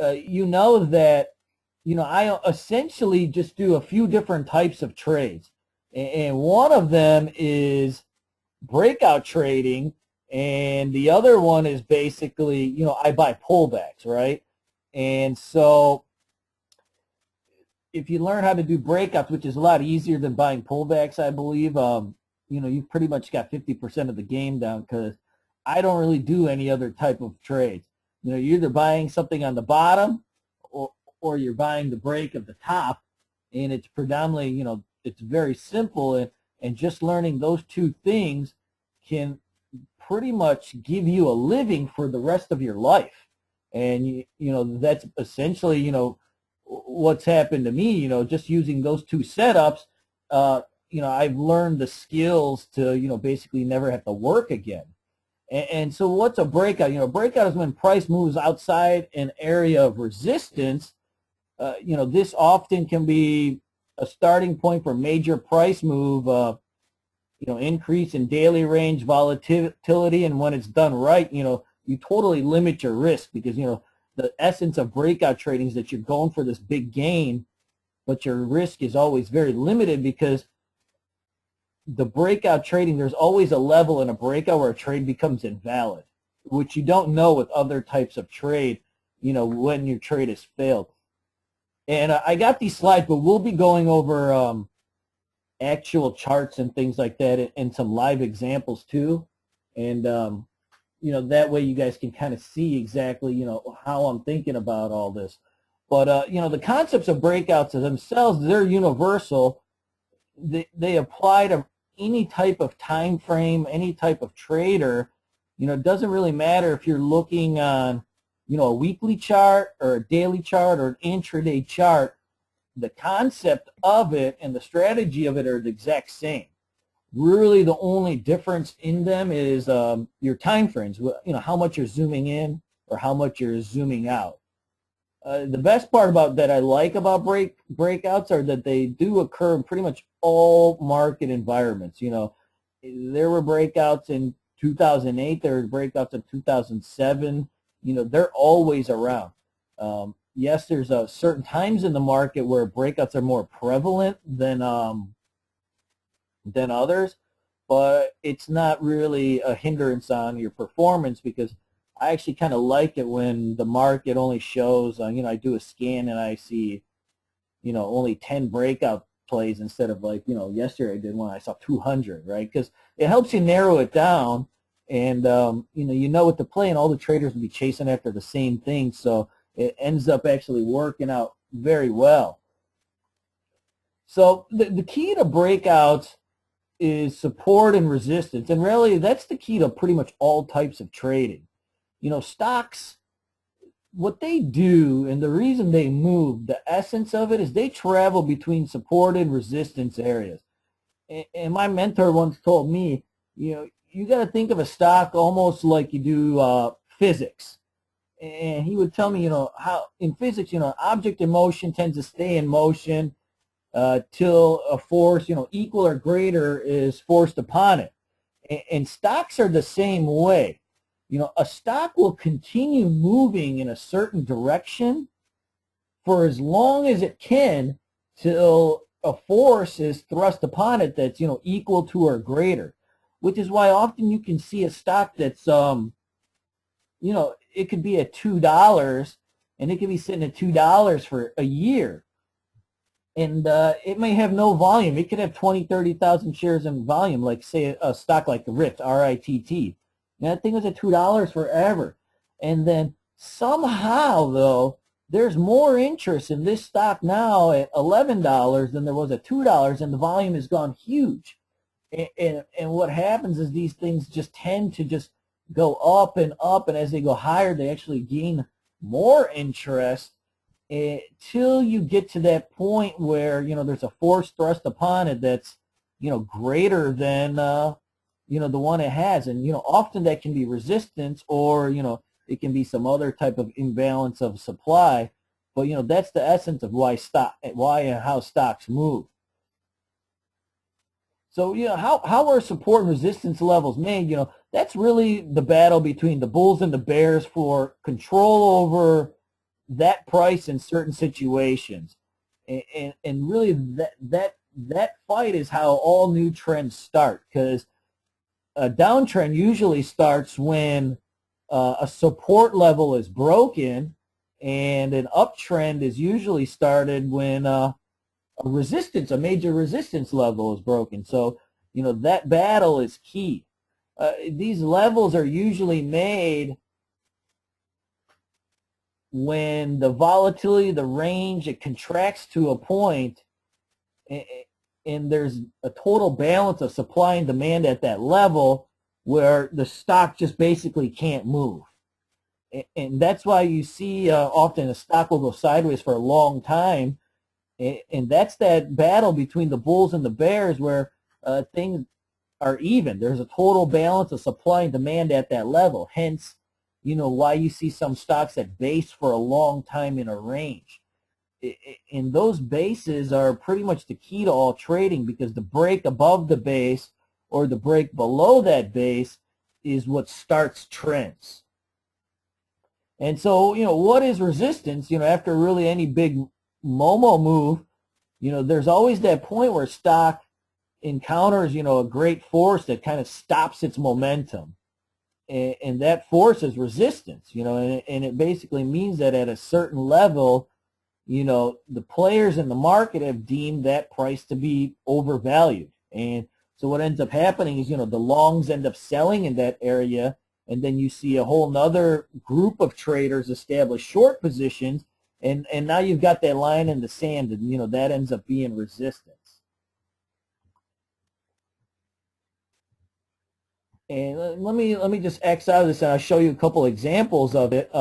you know that, I essentially just do a few different types of trades. And one of them is breakout trading, and the other one is basically, I buy pullbacks, right? And so if you learn how to do breakouts, which is a lot easier than buying pullbacks, I believe, you've pretty much got 50% of the game down, because I don't really do any other type of trades. You're either buying something on the bottom or you're buying the break of the top, and it's predominantly, it's very simple, and just learning those two things can pretty much give you a living for the rest of your life. And, that's essentially, what's happened to me, just using those two setups. I've learned the skills to, basically never have to work again. And so what's a breakout? Breakout is when price moves outside an area of resistance. This often can be a starting point for major price move, increase in daily range volatility, and when it's done right, you totally limit your risk, because, the essence of breakout trading is that you're going for this big gain, but your risk is always very limited, because the breakout trading, there's always a level in a breakout where a trade becomes invalid, which you don't know with other types of trade, when your trade has failed. And I got these slides, but we'll be going over actual charts and things like that, and some live examples too. And, that way you guys can kind of see exactly, how I'm thinking about all this. But, the concepts of breakouts themselves, they're universal. They apply to any type of time frame, any type of trader. It doesn't really matter if you're looking on, a weekly chart or a daily chart or an intraday chart. The concept of it and the strategy of it are the exact same. Really, the only difference in them is your time frames. How much you're zooming in or how much you're zooming out. The best part about that I like about breakouts are that they do occur in pretty much all market environments. There were breakouts in 2008. There were breakouts in 2007. They're always around. Yes, there's certain times in the market where breakouts are more prevalent than others, but it's not really a hindrance on your performance, because I actually kind of like it when the market only shows, I do a scan and I see, only 10 breakout plays instead of, like, yesterday I did one, I saw 200, right? Because it helps you narrow it down, and, you know what to play, and all the traders will be chasing after the same thing, so it ends up actually working out very well. So the key to breakouts is support and resistance, and really that's the key to pretty much all types of trading. Stocks, what they do and the reason they move, the essence of it is they travel between support and resistance areas. And my mentor once told me, you got to think of a stock almost like you do physics. And he would tell me, how in physics, object in motion tends to stay in motion till a force, equal or greater is forced upon it. And stocks are the same way. A stock will continue moving in a certain direction for as long as it can till a force is thrust upon it that's, equal to or greater, which is why often you can see a stock that's, it could be at $2 and it could be sitting at $2 for a year. And it may have no volume. It could have 20, 30,000 shares in volume, like, say, a stock like the RITT, R-I-T-T. That thing was at $2 forever. And then somehow, though, there's more interest in this stock now at $11 than there was at $2, and the volume has gone huge. And what happens is these things just tend to just go up, and as they go higher, they actually gain more interest until you get to that point where, there's a force thrust upon it that's, greater than, the one it has. And, often that can be resistance, or, it can be some other type of imbalance of supply. But, that's the essence of why and how stocks move. So, how are support and resistance levels made? That's really the battle between the bulls and the bears for control over, that price in certain situations. And really that fight is how all new trends start, because a downtrend usually starts when a support level is broken, and an uptrend is usually started when a major resistance level is broken. So, that battle is key. These levels are usually made when the volatility, the range, it contracts to a point, and there's a total balance of supply and demand at that level where the stock just basically can't move. And that's why you see often a stock will go sideways for a long time, and that's that battle between the bulls and the bears where things are even. There's a total balance of supply and demand at that level. Hence, why you see some stocks that base for a long time in a range. And those bases are pretty much the key to all trading, because the break above the base or the break below that base is what starts trends. And so, what is resistance? After really any big Momo move, there's always that point where stock encounters, a great force that kind of stops its momentum. And that force is resistance, and it basically means that at a certain level, the players in the market have deemed that price to be overvalued. And so what ends up happening is, the longs end up selling in that area, and then you see a whole nother group of traders establish short positions, and now you've got that line in the sand, and, that ends up being resistance. And let me just X out of this, and I'll show you a couple examples of it.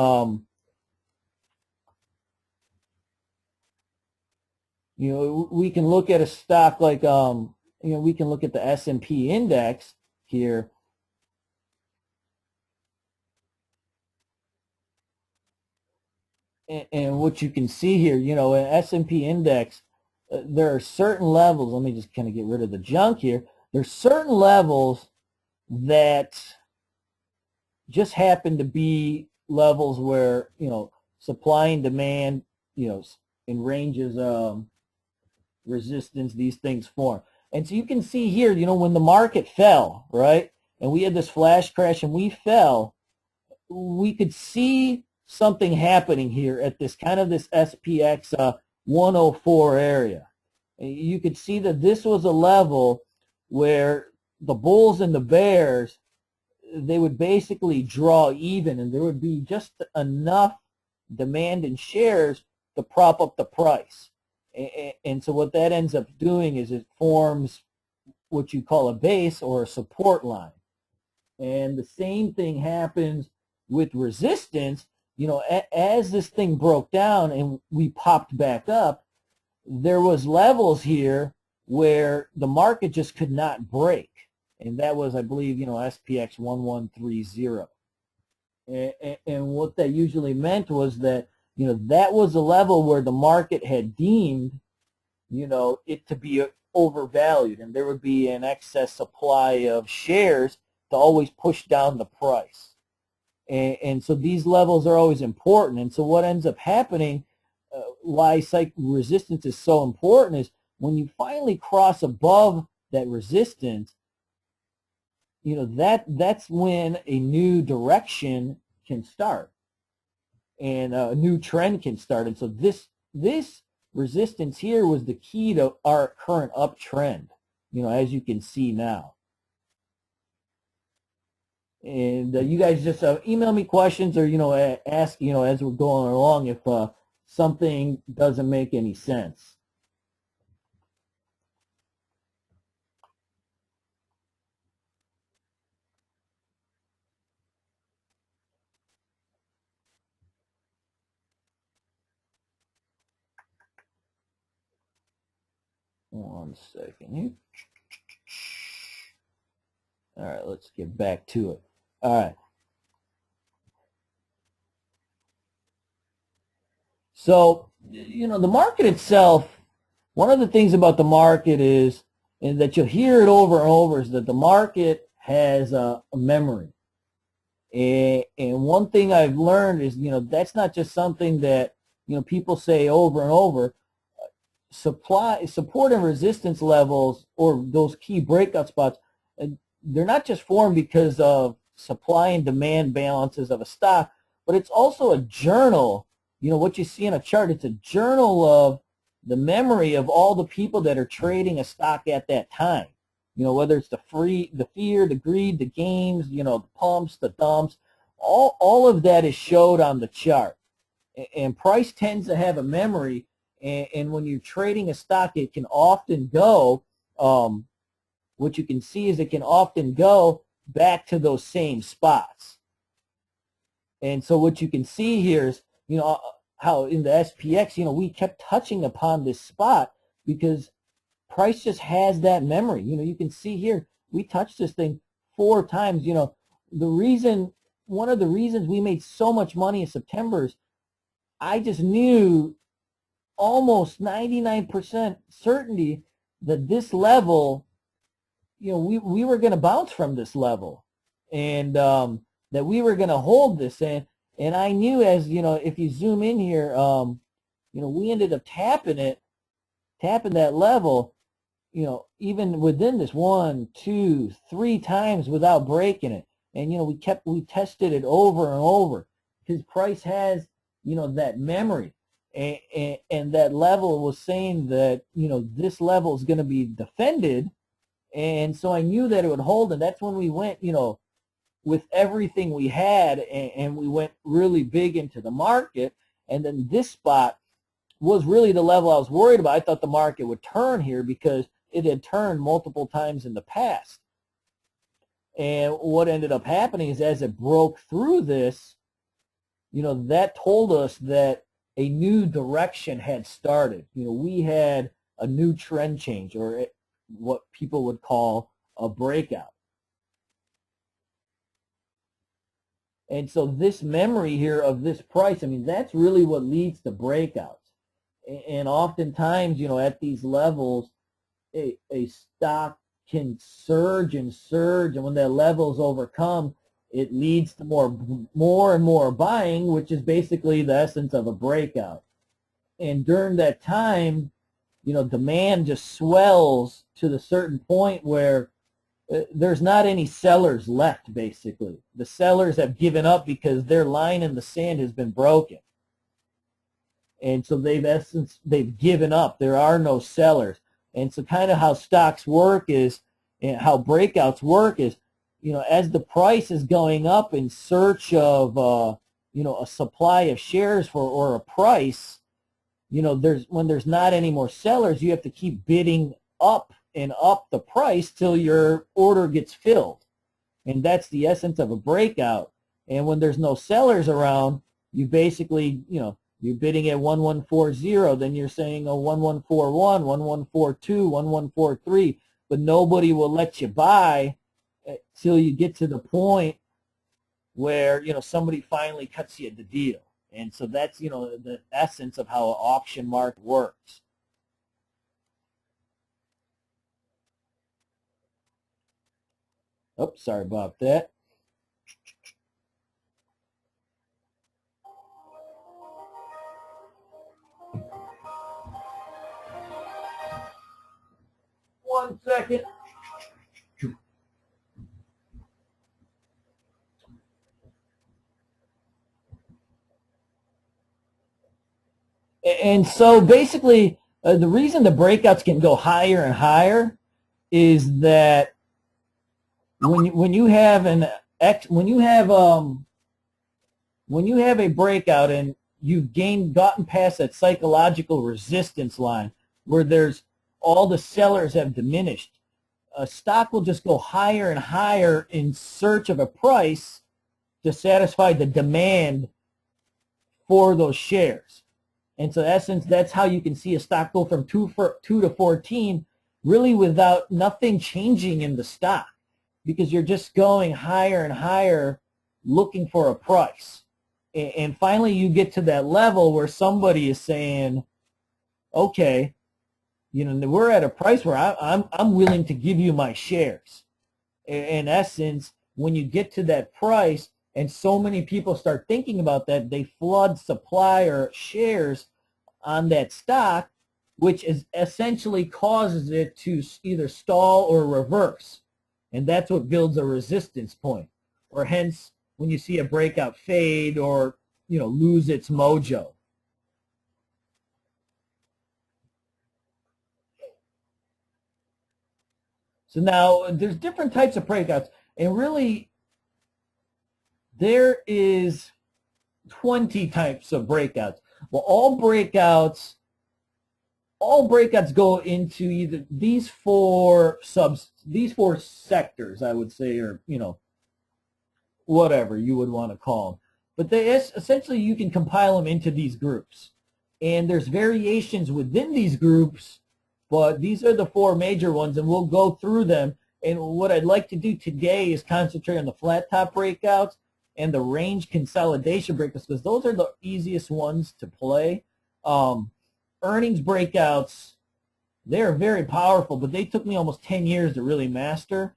We can look at a stock like, we can look at the S&P index here. And what you can see here, an S&P index, there are certain levels. Let me just kind of get rid of the junk here. There's certain levels that just happen to be levels where, supply and demand, in ranges of resistance, these things form. And so you can see here, when the market fell, right, and we had this flash crash and we fell, we could see something happening here at this kind of this SPX 104 area. And you could see that this was a level where the bulls and the bears, they would basically draw even, and there would be just enough demand in shares to prop up the price. And so what that ends up doing is it forms what you call a base or a support line. And the same thing happens with resistance. As this thing broke down and we popped back up, there was levels here where the market just could not break. And that was, I believe, SPX 1130. And what that usually meant was that, that was a level where the market had deemed, it to be overvalued, and there would be an excess supply of shares to always push down the price. And so these levels are always important. And so what ends up happening, why resistance is so important, is when you finally cross above that resistance, that's when a new direction can start and a new trend can start. And so this resistance here was the key to our current uptrend, as you can see now. And you guys just email me questions or, ask, as we're going along if something doesn't make any sense. One second here. All right, let's get back to it. All right. So, the market itself, one of the things about the market is, and that you'll hear it over and over, is that the market has a memory. And one thing I've learned is, that's not just something that people say over and over, support and resistance levels, or those key breakout spots, they're not just formed because of supply and demand balances of a stock, but it's also a journal. What you see in a chart, it's a journal of the memory of all the people that are trading a stock at that time. Whether it's the fear, the greed, the gains, the pumps, the dumps, all of that is showed on the chart. And price tends to have a memory, and when you're trading a stock, it can often go, what you can see is it can often go back to those same spots. And so what you can see here is, how in the SPX, we kept touching upon this spot because price just has that memory. You can see here, we touched this thing 4 times. One of the reasons we made so much money in September is I just knew almost 99% certainty that this level, we were going to bounce from this level, and that we were going to hold this. And I knew, as if you zoom in here, we ended up tapping that level, even within this 1, 2, 3 times without breaking it. And we tested it over and over because price has that memory, and that level was saying that this level is going to be defended, and so I knew that it would hold. And that's when we went with everything we had, and we went really big into the market. And then this spot was really the level I was worried about. I thought the market would turn here because it had turned multiple times in the past. And what ended up happening is, as it broke through this, that told us that a new direction had started. We had a new trend change, or what people would call a breakout. And so this memory here of this price, that's really what leads to breakouts. And oftentimes, at these levels, a stock can surge and surge, and when that level is overcome, it leads to more and more buying, which is basically the essence of a breakout. And during that time, demand just swells to the certain point where there's not any sellers left, basically. The sellers have given up because their line in the sand has been broken. And so they've given up. There are no sellers. And so kind of how stocks work is, and how breakouts work is, as the price is going up in search of, a supply of shares or a price, when there's not any more sellers, you have to keep bidding up and up the price till your order gets filled. And that's the essence of a breakout. And when there's no sellers around, you basically, you're bidding at 1140, then you're saying 1141, 1142, 1143, but nobody will let you buy till you get to the point where somebody finally cuts you the deal. And so that's the essence of how an auction market works. Oops, sorry about that. One second. And so basically, the reason the breakouts can go higher and higher is that when you have a breakout and you've gotten past that psychological resistance line where there's all the sellers have diminished, a stock will just go higher and higher in search of a price to satisfy the demand for those shares. And so in essence, that's how you can see a stock go from 2 to 14 really without nothing changing in the stock, because you're just going higher and higher looking for a price. And finally you get to that level where somebody is saying, okay, we're at a price where I'm willing to give you my shares. In essence, when you get to that price and so many people start thinking about that, they flood supply or shares on that stock, which is essentially causes it to either stall or reverse. And that's what builds a resistance point, or hence when you see a breakout fade or, lose its mojo. So now there's different types of breakouts, and really there is 20 types of breakouts. Well, all breakouts go into either these four sectors, I would say, or whatever you would want to call them. But essentially you can compile them into these groups, and there's variations within these groups, but these are the four major ones, and we'll go through them. And what I'd like to do today is concentrate on the flat top breakouts and the range consolidation breakouts, because those are the easiest ones to play. Earnings breakouts, they're very powerful, but they took me almost 10 years to really master,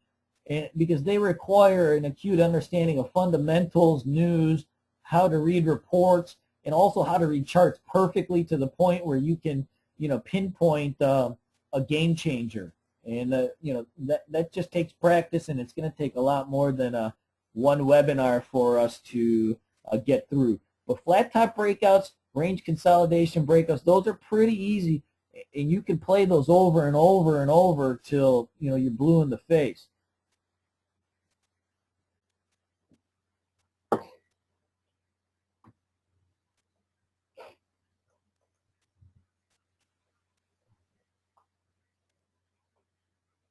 and because they require an acute understanding of fundamentals, news, how to read reports, and also how to read charts perfectly to the point where you can, pinpoint a game changer. And that just takes practice, and it's going to take a lot more than one webinar for us to get through. But flat top breakouts, range consolidation breakouts, those are pretty easy, and you can play those over and over and over till you're blue in the face.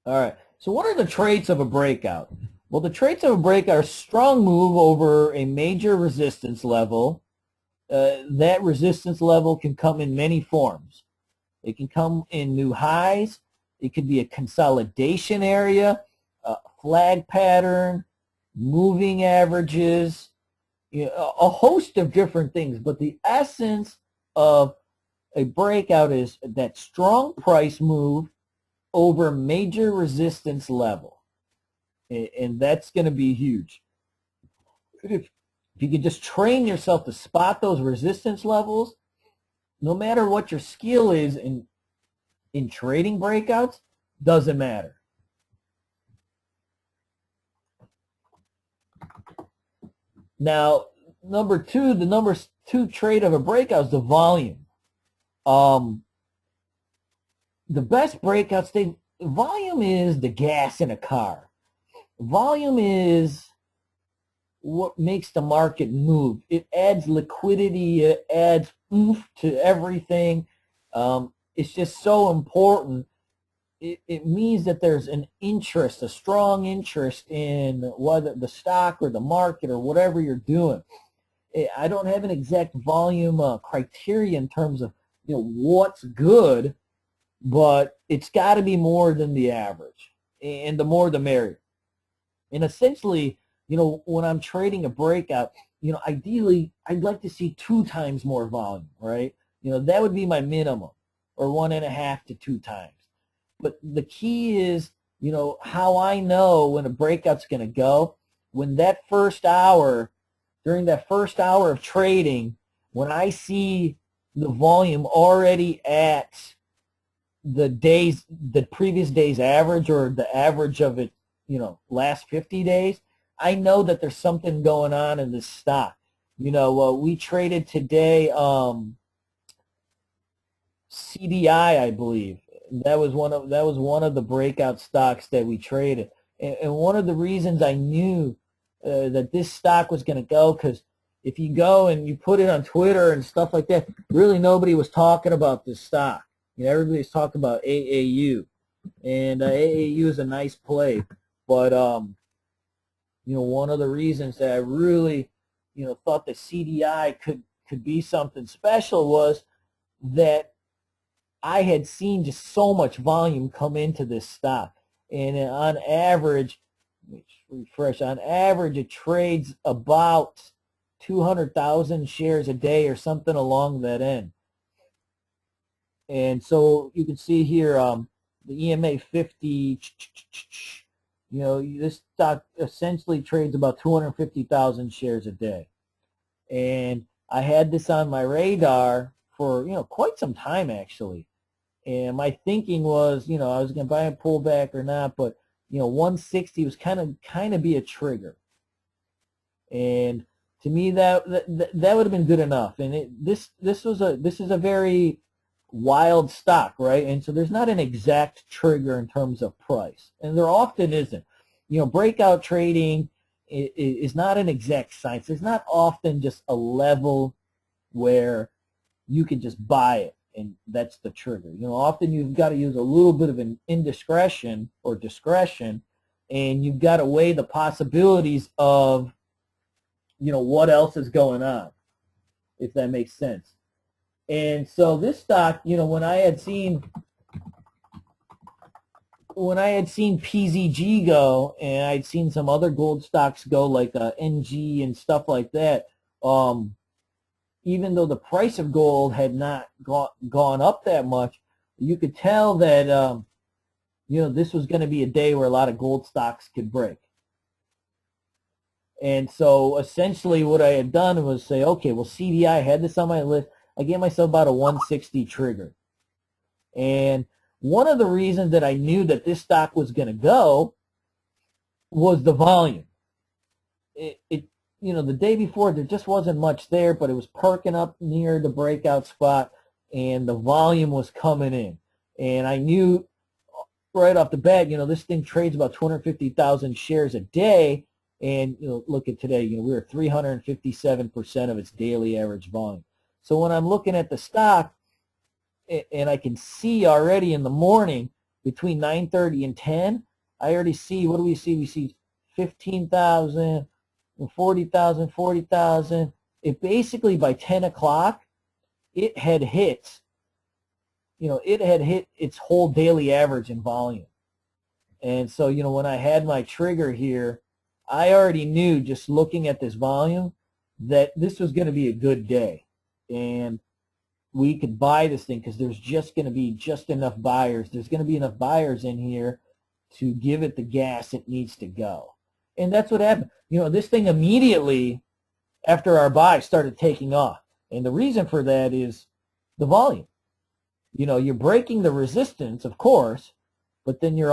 All right, so what are the traits of a breakout? Well, the traits of a breakout are strong move over a major resistance level. That resistance level can come in many forms. It can come in new highs. It could be a consolidation area, a flag pattern, moving averages, a host of different things. But the essence of a breakout is that strong price move over major resistance level. And that's going to be huge. If you can just train yourself to spot those resistance levels, no matter what your skill is in trading breakouts, doesn't matter. Now, the number two trait of a breakout is the volume. The best breakouts, volume is the gas in a car. Volume is what makes the market move. It adds liquidity, it adds oomph to everything. It's just so important. It means that there's an interest, a strong interest in whether the stock or the market or whatever you're doing. I don't have an exact volume criteria in terms of what's good, but it's got to be more than the average, and the more the merrier. And essentially, when I'm trading a breakout, ideally I'd like to see 2 times more volume, right? That would be my minimum, or 1.5 to 2 times. But the key is, how I know when a breakout's going to go, when that first hour, during that first hour of trading, when I see the volume already at the previous day's average, or the average of it, last 50 days, I know that there's something going on in this stock. We traded today CDI, I believe. That was one of the breakout stocks that we traded. And one of the reasons I knew that this stock was going to go, because if you go and you put it on Twitter and stuff like that, really nobody was talking about this stock. Everybody's talking about AAU, and AAU is a nice play. But one of the reasons that I really thought that CDI could be something special was that I had seen just so much volume come into this stock, and on average, on average it trades about 200,000 shares a day or something along that end. And so you can see here the EMA 50, You know, this stock essentially trades about 250,000 shares a day. And I had this on my radar for, you know, quite some time actually. And my thinking was, you know, I was going to buy a pullback or not, but, you know, 160 was kind of be a trigger. And to me, that would have been good enough. And this is a very wild stock, right? And so there's not an exact trigger in terms of price, and there often isn't. You know, breakout trading is not an exact science. There's not often just a level where you can just buy it and that's the trigger. You know, often you've got to use a little bit of an indiscretion or discretion, and you've got to weigh the possibilities of, you know, what else is going on, if that makes sense. And so this stock, you know, when I had seen PZG go, and I'd seen some other gold stocks go, like NG and stuff like that, even though the price of gold had not gone up that much, you could tell that, you know, this was going to be a day where a lot of gold stocks could break. And so essentially what I had done was say, okay, well, CDI, I had this on my list. I gave myself about a 160 trigger. And one of the reasons that I knew that this stock was going to go was the volume. You know, the day before there just wasn't much there, but it was perking up near the breakout spot, and the volume was coming in. And I knew right off the bat, you know, this thing trades about 250,000 shares a day, and, you know, look at today, you know, we were 357% of its daily average volume. So when I'm looking at the stock, and I can see already in the morning between 9:30 and 10, I already see, what do we see? We see 15,000, 40,000, 40,000. It basically, by 10 o'clock, it had hit, you know, it had hit its whole daily average in volume. And so, you know, when I had my trigger here, I already knew, just looking at this volume, that this was going to be a good day. And we could buy this thing because there's just going to be just enough buyers. There's going to be enough buyers in here to give it the gas it needs to go. And that's what happened. You know, this thing immediately after our buy started taking off. And the reason for that is the volume. You know, you're breaking the resistance, of course, but then you've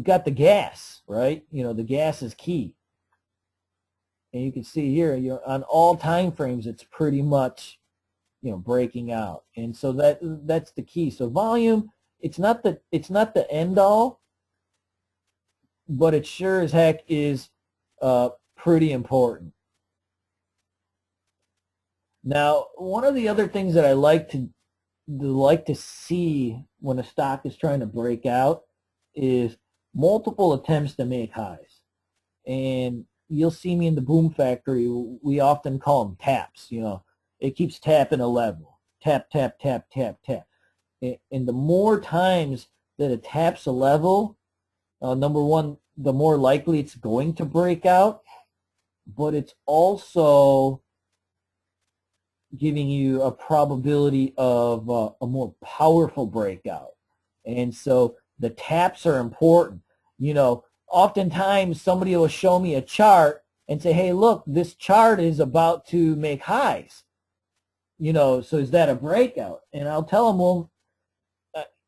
got the gas, right? You know, the gas is key. And you can see here, you know, on all time frames, it's pretty much, you know, breaking out. And so that's the key. So volume, it's not the end all, but it sure as heck is pretty important. Now, one of the other things that I like to see when a stock is trying to break out is multiple attempts to make highs. And you'll see me in the Boom Factory, we often call them taps. You know, it keeps tapping a level. Tap, tap, tap, tap, tap. And the more times that it taps a level, number one, the more likely it's going to break out, but it's also giving you a probability of a more powerful breakout. And so the taps are important. You know, oftentimes somebody will show me a chart and say, hey, look, this chart is about to make highs. You know, so is that a breakout? And I'll tell them, well,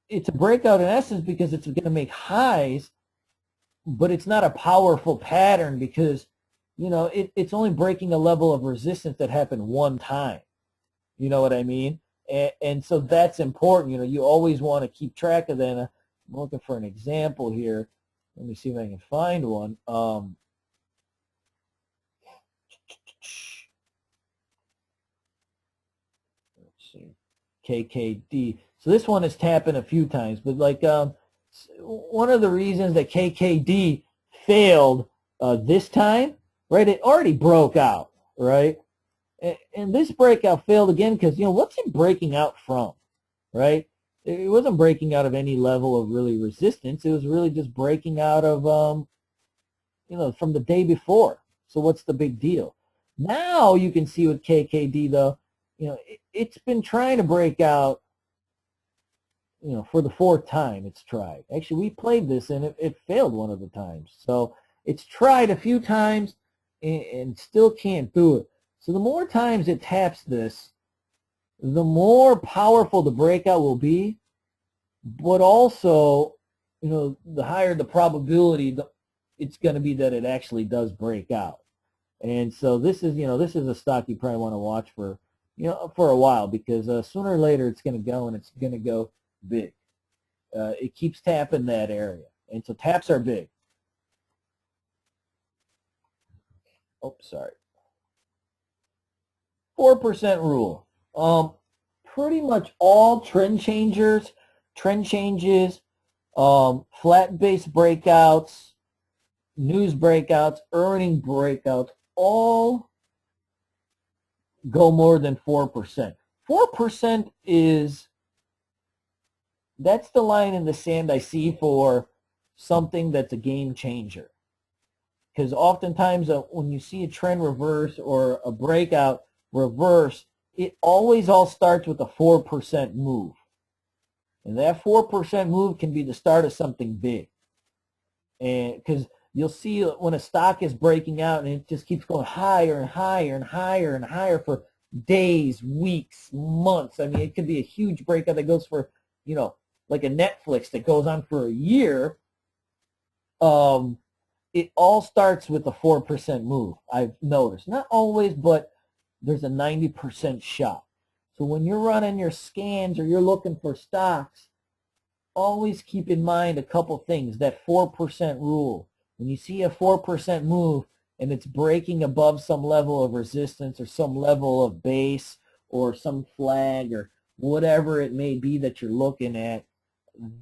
it's a breakout in essence because it's going to make highs, but it's not a powerful pattern because, you know, it's only breaking a level of resistance that happened one time. You know what I mean? And so that's important. You know, you always want to keep track of that. I'm looking for an example here. Let me see if I can find one. Let's see. KKD. So this one is tapping a few times, but like one of the reasons that KKD failed this time, right? It already broke out, right? And this breakout failed again because, you know, what's it breaking out from, right? It wasn't breaking out of any level of really resistance. It was really just breaking out of, you know, from the day before. So what's the big deal? Now you can see with KKD, though, you know, it's been trying to break out for the fourth time it's tried. Actually, we played this and it failed one of the times. So it's tried a few times and still can't do it. So the more times it taps this, the more powerful the breakout will be, but also, the higher the probability it's going to be that it actually does break out. And so this is a stock you probably want to watch for, for a while, because sooner or later it's going to go, and it's going to go big. It keeps tapping that area, and so taps are big. Oh, sorry. 4% rule. Pretty much all trend changes, flat-based breakouts, news breakouts, earning breakouts, all go more than 4%. 4% that's the line in the sand I see for something that's a game changer. Because oftentimes when you see a trend reverse or a breakout reverse, it always all starts with a 4% move. And that 4% move can be the start of something big. And because you'll see when a stock is breaking out and it just keeps going higher and higher and higher and higher for days, weeks, months. I mean, it could be a huge breakout that goes for, like a Netflix that goes on for a year. It all starts with a 4% move, I've noticed. Not always, but there's a 90% shot. So when you're running your scans or you're looking for stocks, always keep in mind a couple things. That 4% rule. When you see a 4% move and it's breaking above some level of resistance or some level of base or some flag or whatever it may be that you're looking at,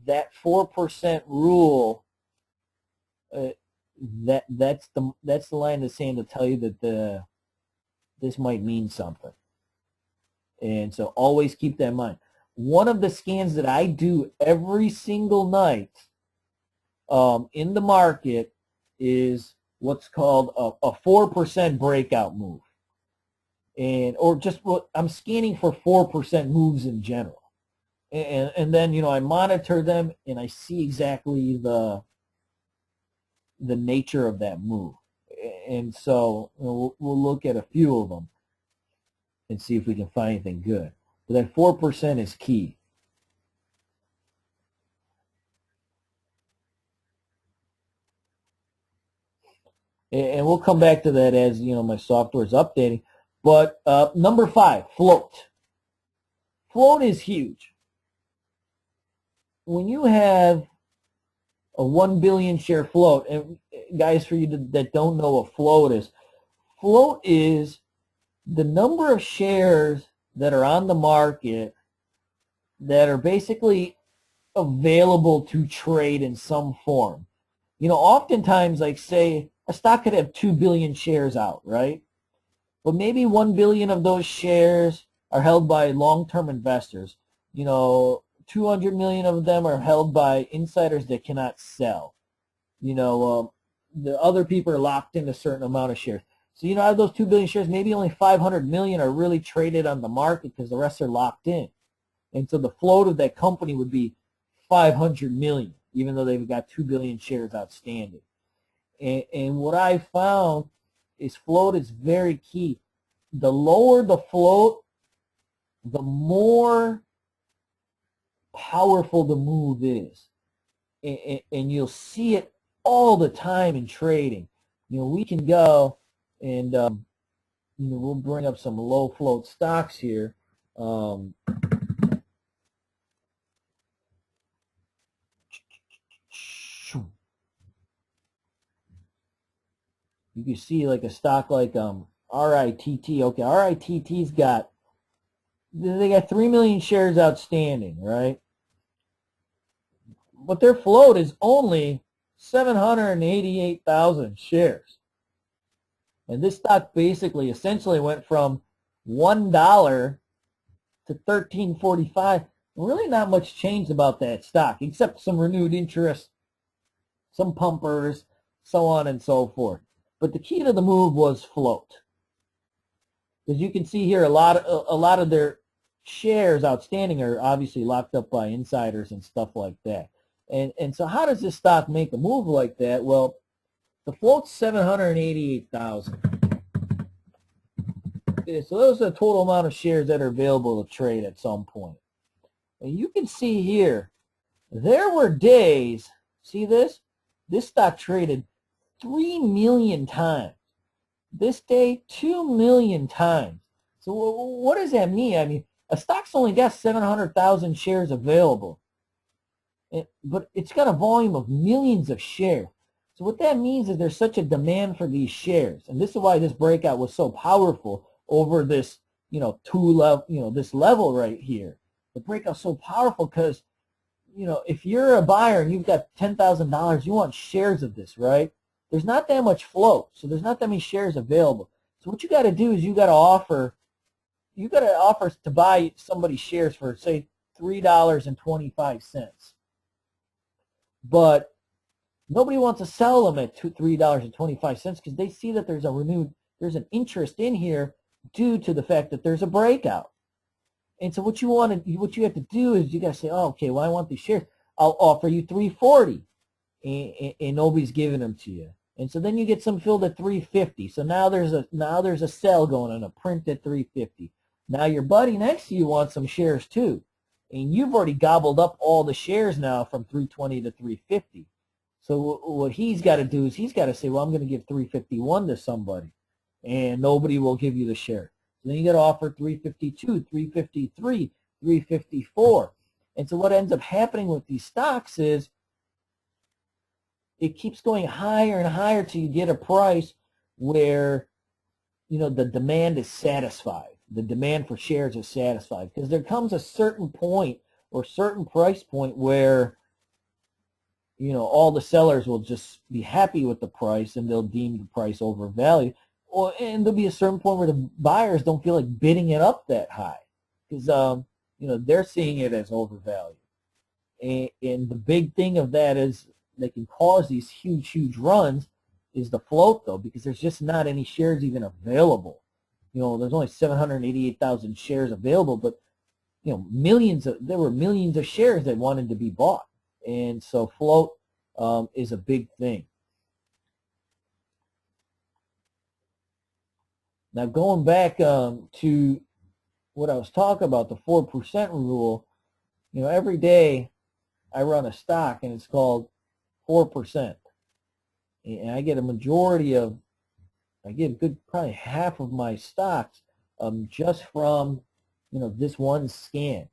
that 4% rule, that's the line in the sand to tell you that this might mean something. And so always keep that in mind. One of the scans that I do every single night in the market is what's called a 4% breakout move. Or just what I'm scanning for 4% moves in general. And then, I monitor them and I see exactly the nature of that move. And so we'll look at a few of them and see if we can find anything good. But that 4% is key. And we'll come back to that as, my software is updating. But number 5, float. Float is huge. When you have a 1 billion share float, and guys, for you that don't know what float is the number of shares that are on the market that are basically available to trade in some form. Oftentimes, like say, a stock could have 2 billion shares out, right? But maybe 1 billion of those shares are held by long-term investors. 200 million of them are held by insiders that cannot sell. The other people are locked in a certain amount of shares. So, out of those 2 billion shares, maybe only 500 million are really traded on the market because the rest are locked in. And so the float of that company would be 500 million, even though they've got 2 billion shares outstanding. And what I found is float is very key. The lower the float, the more powerful the move is. And you'll see it all the time in trading. We can go and we'll bring up some low float stocks here. You can see like a stock like RITT. Okay, RITT's got 3 million shares outstanding, right? But their float is only 788,000 shares. And this stock basically essentially went from $1 to $13.45. Really not much changed about that stock, except some renewed interest, some pumpers, so on and so forth. But the key to the move was float. As you can see here, a lot of their shares outstanding are obviously locked up by insiders and stuff like that. And so how does this stock make a move like that? Well, the float's 788,000. So those are the total amount of shares that are available to trade at some point. And you can see here, there were days, see this? This stock traded 3 million times. This day, 2 million times. So what does that mean? I mean, a stock's only got 700,000 shares available, but it's got a volume of millions of shares. So what that means is there's such a demand for these shares, and this is why this breakout was so powerful over this, this level right here. The breakout's so powerful because, if you're a buyer and you've got $10,000, you want shares of this, right? There's not that much float, so there's not that many shares available. So what you got to do is you got to offer to buy somebody shares for, say, $3.25. But nobody wants to sell them at $3.25 because they see that there's an interest in here due to the fact that there's a breakout. And so what you have to do is you got to say, oh, okay, well, I want these shares. I'll offer you $3.40, and nobody's giving them to you. And so then you get some filled at $3.50. So now there's a sale going on, a print at $3.50. Now your buddy next to you wants some shares too, and you've already gobbled up all the shares now from $3.20 to $3.50. So what he's got to do is he's got to say, well, I'm going to give $3.51 to somebody, and nobody will give you the share. So then you got to offer $3.52, $3.53, $3.54. And so what ends up happening with these stocks is it keeps going higher and higher till you get a price where, the demand is satisfied. The demand for shares is satisfied because there comes a certain point or certain price point where, all the sellers will just be happy with the price and they'll deem the price overvalued. And there'll be a certain point where the buyers don't feel like bidding it up that high because, they're seeing it as overvalued. And the big thing of that is that can cause these huge, huge runs is the float, though, because there's just not any shares even available. There's only 788,000 shares available, but, there were millions of shares that wanted to be bought. And so float is a big thing. Now, going back to what I was talking about, the 4% rule, every day I run a stock and it's called 4%. And I get probably half of my stocks just from, this one scan.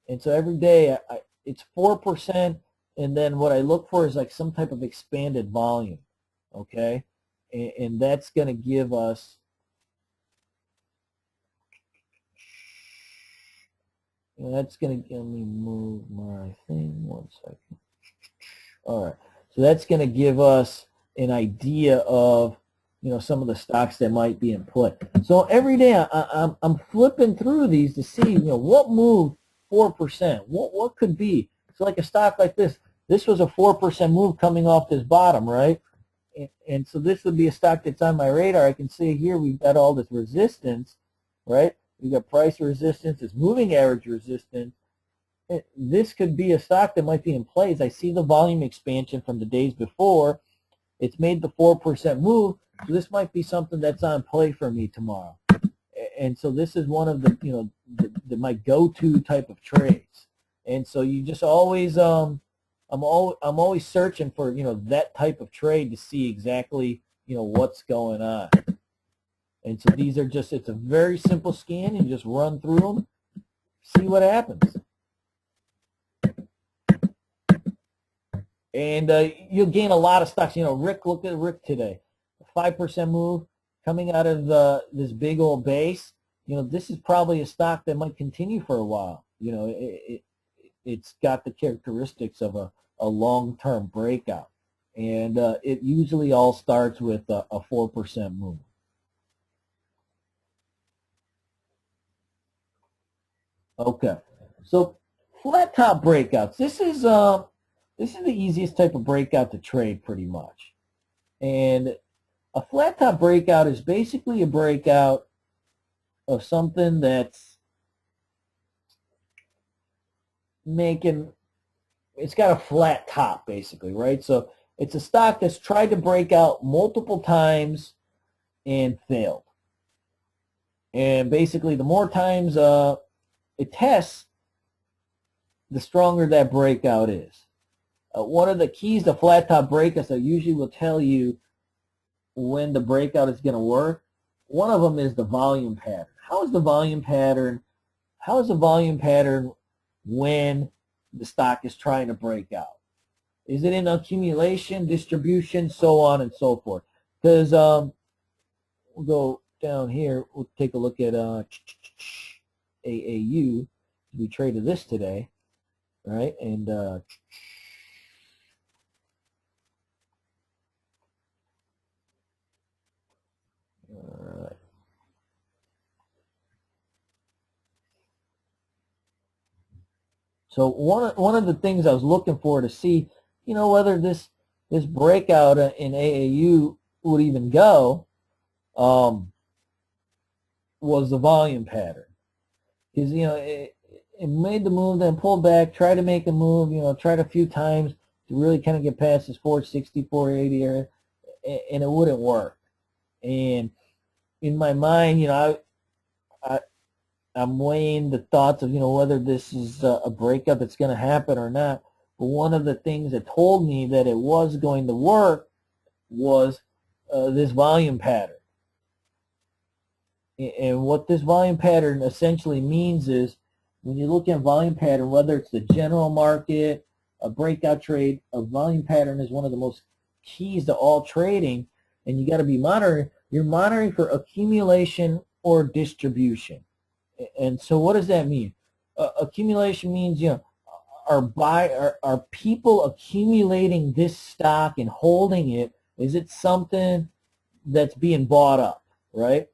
And so every day it's 4%, and then what I look for is like some type of expanded volume, okay? And that's going to give us, let me move my thing 1 second. All right, so that's going to give us an idea of, some of the stocks that might be in play. So every day I'm flipping through these to see, what moved 4%, what could be. So like a stock like this was a 4% move coming off this bottom, right? And so this would be a stock that's on my radar. I can see here we've got all this resistance, right? We've got price resistance, it's moving average resistance. This could be a stock that might be in place. I see the volume expansion from the days before. It's made the 4% move, so this might be something that's on play for me tomorrow. And so this is one of the, my go-to type of trades. And so you just always, I'm always searching for, that type of trade to see exactly, what's going on. And so these are just, it's a very simple scan. You just run through them, see what happens. And you'll gain a lot of stocks. Look at Rick today. A 5% move coming out of this big old base. This is probably a stock that might continue for a while. It's got the characteristics of a long-term breakout. And it usually all starts with a 4% move. Okay, so flat top breakouts. This is the easiest type of breakout to trade, pretty much. And a flat top breakout is basically a breakout of something that's it's got a flat top basically, right? So it's a stock that's tried to break out multiple times and failed. And basically the more times it tests, the stronger that breakout is. One of the keys to flat top breakouts that usually will tell you when the breakout is going to work, one of them is the volume pattern. How is the volume pattern when the stock is trying to break out? Is it in accumulation, distribution, so on and so forth? Because we'll go down here, we'll take a look at AAU. We traded this today, right? And all right. So one of the things I was looking for to see, whether this breakout in AAU would even go, was the volume pattern. Because it made the move, then pulled back, tried to make a move, tried a few times to really kind of get past this 460, 480 area, and it wouldn't work. And in my mind, I'm weighing the thoughts of, whether this is a breakup that's going to happen or not. But one of the things that told me that it was going to work was this volume pattern. And what this volume pattern essentially means is when you look at volume pattern, whether it's the general market, a breakout trade, a volume pattern is one of the most keys to all trading, and you got to be monitoring. You're monitoring for accumulation or distribution. And so what does that mean? Accumulation means, are people accumulating this stock and holding it? Is it something that's being bought up, right?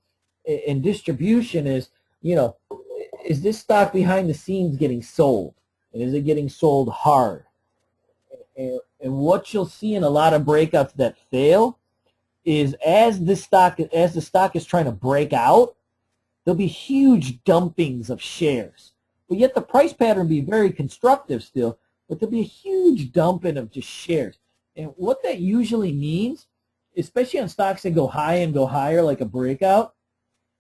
And distribution is, is this stock behind the scenes getting sold? And is it getting sold hard? And what you'll see in a lot of breakouts that fail is as the stock is trying to break out, there'll be huge dumpings of shares. But yet the price pattern will be very constructive still, but there'll be a huge dumping of just shares. And what that usually means, especially on stocks that go high and go higher like a breakout,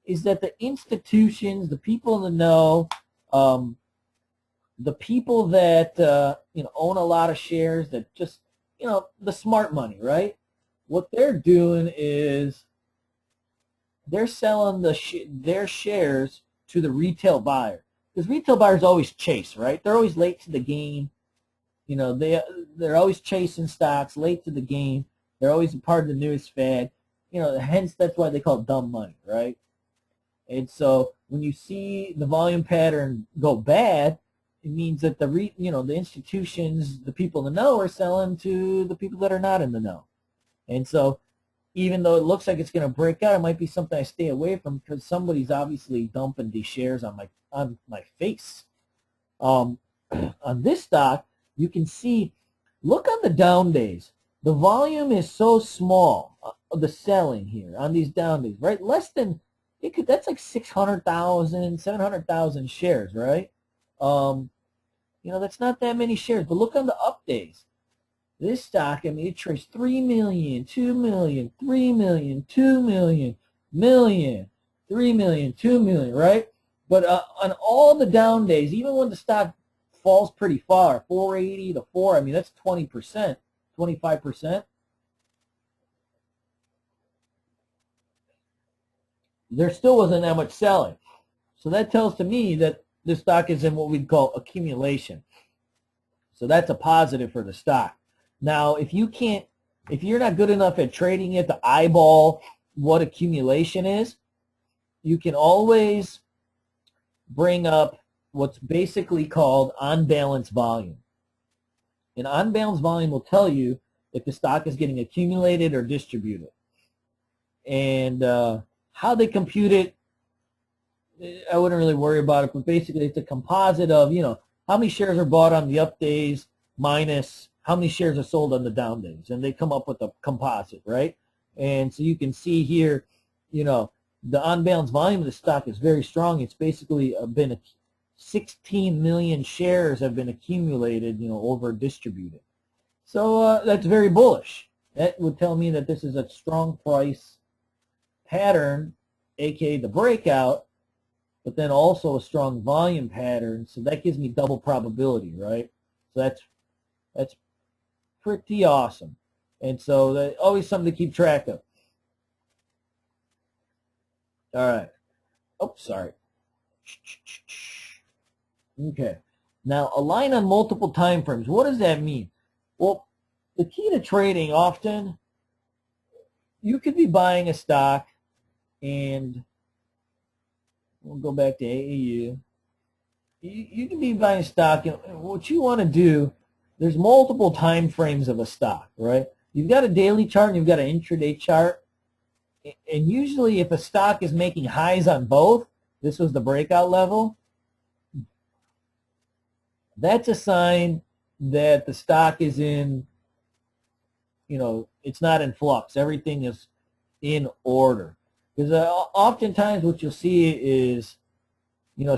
is that the institutions, the people in the know, the people that own a lot of shares, that just, the smart money, right? What they're doing is they're selling their shares to the retail buyer, because retail buyers always chase, right? They're always late to the game. They're always chasing stocks, late to the game. They're always a part of the newest fad. Hence that's why they call it dumb money, right? And so when you see the volume pattern go bad, it means that the institutions, the people in the know, are selling to the people that are not in the know. And so even though it looks like it's going to break out, it might be something I stay away from because somebody's obviously dumping these shares on my face. On this stock, you can see, look on the down days. The volume is so small, the selling here on these down days, right? Less than, that's like 600,000, 700,000 shares, right? That's not that many shares. But look on the up days. This stock, it trades 3 million, 2 million, 3 million, 2 million, 3 million, 2 million, right? But on all the down days, even when the stock falls pretty far, 480 to 4, that's 20%, 25%. There still wasn't that much selling. So that tells to me that the stock is in what we'd call accumulation. So that's a positive for the stock. Now, if you're not good enough at trading it to eyeball what accumulation is, you can always bring up what's basically called on-balance volume. And on-balance volume will tell you if the stock is getting accumulated or distributed. And how they compute it, I wouldn't really worry about it, but basically it's a composite of, how many shares are bought on the up days minus how many shares are sold on the down days, and they come up with a composite, right? And so you can see here, the on-balance volume of the stock is very strong. It's basically been 16 million shares have been accumulated, over distributed. So that's very bullish. That would tell me that this is a strong price pattern, aka the breakout, but then also a strong volume pattern. So that gives me double probability, right? So that's pretty awesome. And so that's always something to keep track of. All right. Oh, sorry. Okay. Now, align on multiple time frames. What does that mean? Well, the key to trading, often you could be buying a stock, and we'll go back to AAU. You can be buying a stock, and what you want to do, there's multiple time frames of a stock, right? You've got a daily chart and you've got an intraday chart. And usually if a stock is making highs on both, this was the breakout level, that's a sign that the stock is in, it's not in flux. Everything is in order. Because oftentimes what you'll see is,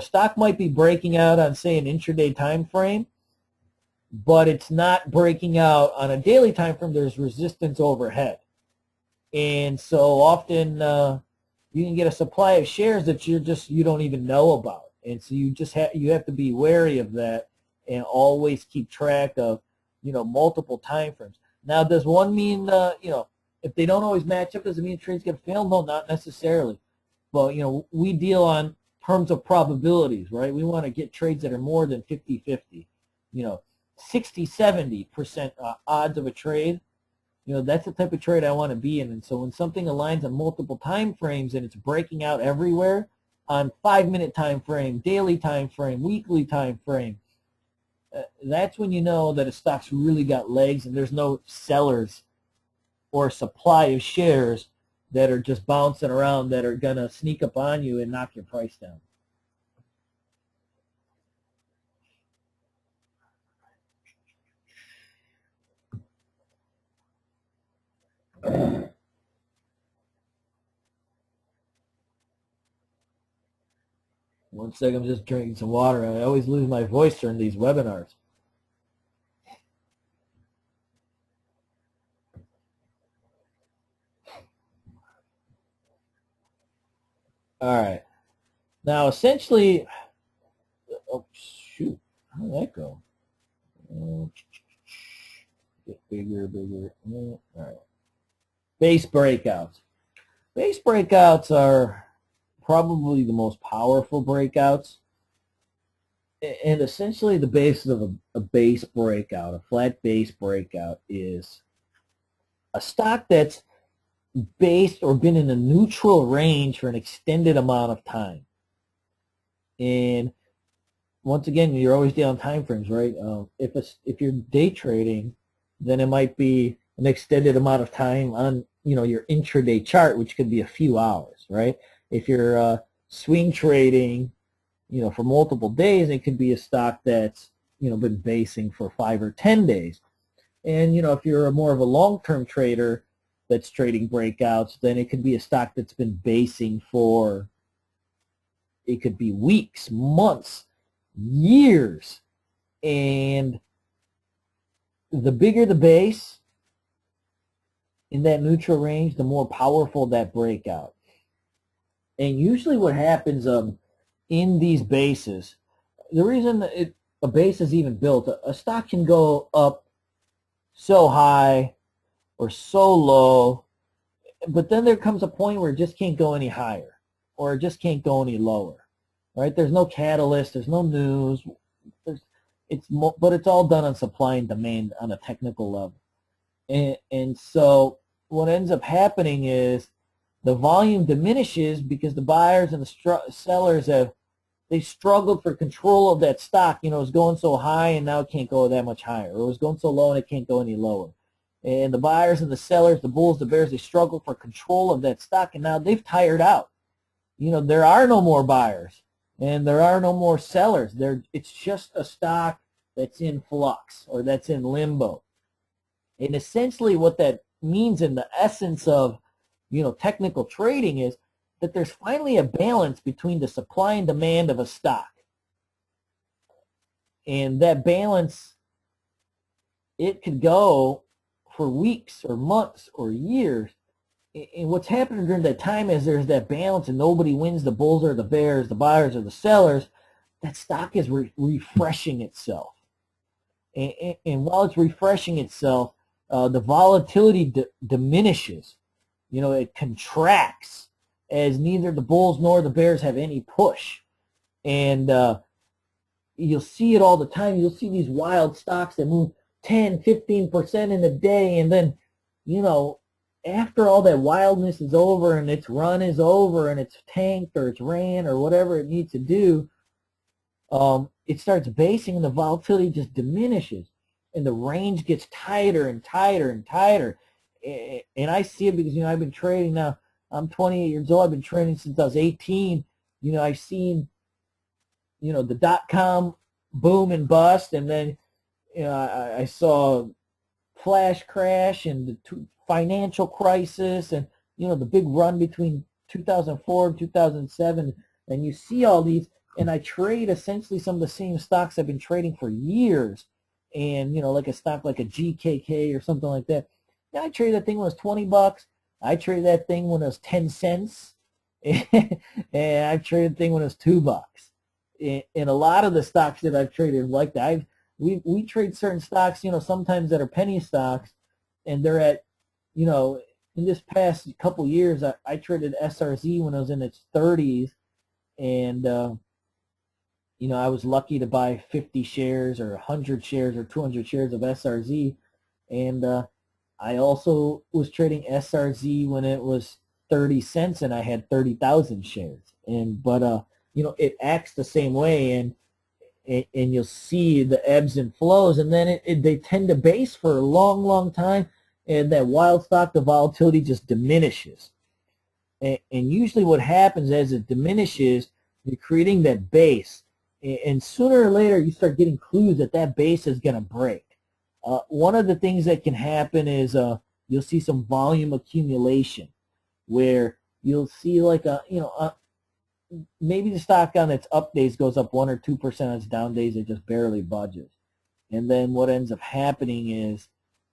stock might be breaking out on, say, an intraday time frame, but it's not breaking out on a daily time frame. There's resistance overhead. And so often you can get a supply of shares that you don't even know about. And so you have to be wary of that and always keep track of, multiple time frames. Now, does one mean, if they don't always match up, does it mean trade's going to fail? No, not necessarily. But, we deal on terms of probabilities, right? We want to get trades that are more than 50-50. 60-70% odds of a trade, that's the type of trade I want to be in. And so when something aligns on multiple time frames and it's breaking out everywhere on 5-minute time frame, daily time frame, weekly time frame, that's when you know that a stock's really got legs and there's no sellers or supply of shares that are just bouncing around that are going to sneak up on you and knock your price down. One second, I'm just drinking some water. I always lose my voice during these webinars. All right. Now, essentially, oh, shoot. How did that go? Get bigger. All right. Base breakouts. Base breakouts are probably the most powerful breakouts. And essentially the basis of a base breakout, a flat base breakout, is a stock that's based or been in a neutral range for an extended amount of time. And once again, you're always down time frames, right? If you're day trading, then it might be an extended amount of time on your intraday chart, which could be a few hours, right? If you're swing trading, for multiple days, it could be a stock that's been basing for 5 or 10 days. And if you're more of a long-term trader that's trading breakouts, then it could be a stock that's been basing for, it could be weeks, months, years. And the bigger the base in that neutral range, the more powerful that breakout. And usually what happens in these bases, the reason a base is even built, a stock can go up so high or so low, but then there comes a point where it just can't go any higher or it just can't go any lower, right? There's no catalyst, there's no news, but it's all done on supply and demand on a technical level. And so what ends up happening is the volume diminishes because the buyers and the sellers they struggled for control of that stock. It was going so high and now it can't go that much higher. Or it was going so low and it can't go any lower. And the buyers and the sellers, the bulls, the bears, they struggle for control of that stock, and now they've tired out. There are no more buyers and there are no more sellers. It's just a stock that's in flux or that's in limbo. And essentially what that means in the essence of technical trading is that there's finally a balance between the supply and demand of a stock. And that balance, it could go for weeks or months or years. And what's happening during that time is there's that balance and nobody wins, the bulls or the bears, the buyers or the sellers. That stock is refreshing itself. And while it's refreshing itself, the volatility diminishes. You know, it contracts as neither the bulls nor the bears have any push. And you'll see it all the time. You'll see these wild stocks that move 10, 15% in a day, and then, you know, after all that wildness is over and its run is over and it's tanked or it's ran or whatever it needs to do, it starts basing and the volatility just diminishes and the range gets tighter and tighter and tighter. And I see it because, you know, I've been trading now. I'm 28 years old. I've been trading since I was 18. You know, I've seen, you know, the dot-com boom and bust, and then, you know, I saw flash crash and the financial crisis, and, you know, the big run between 2004 and 2007, and you see all these, and I trade essentially some of the same stocks I've been trading for years, and, you know, like a stock like a GKK or something like that. Yeah, I traded that thing when it was 20 bucks. I traded that thing when it was 10 cents, and I traded the thing when it was 2 bucks. And a lot of the stocks that I've traded like that, we trade certain stocks, you know, sometimes that are penny stocks, and they're at, you know, in this past couple years, I traded SRZ when it was in its 30s, and, you know, I was lucky to buy 50 shares or 100 shares or 200 shares of SRZ, and I also was trading SRZ when it was 30 cents, and I had 30,000 shares, but you know, it acts the same way, and you'll see the ebbs and flows, and then they tend to base for a long, long time, and that wild stock, the volatility just diminishes. And usually what happens as it diminishes, you're creating that base, and sooner or later you start getting clues that that base is going to break. One of the things that can happen is you'll see some volume accumulation, where you'll see like maybe the stock on its up days goes up 1 or 2%, on its down days it just barely budges. And then what ends up happening is,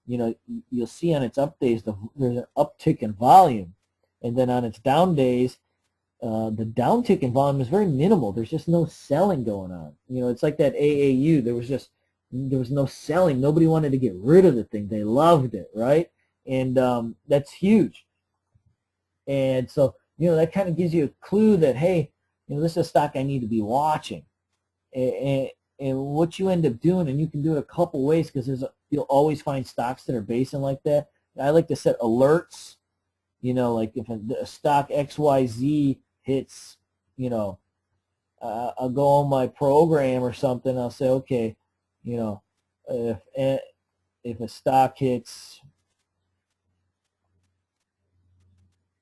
you know, you'll see on its up days there's an uptick in volume, and then on its down days, the downtick in volume is very minimal. There's just no selling going on. You know, it's like that AAU. There was no selling. Nobody wanted to get rid of the thing. They loved it, right? And that's huge. And so, you know, that kind of gives you a clue that, hey, you know, this is a stock I need to be watching. And what you end up doing, and you can do it a couple ways, because you'll always find stocks that are basing like that. I like to set alerts. You know, like if a stock XYZ hits, you know, I'll go on my program or something. I'll say, okay, you know, if a stock hits,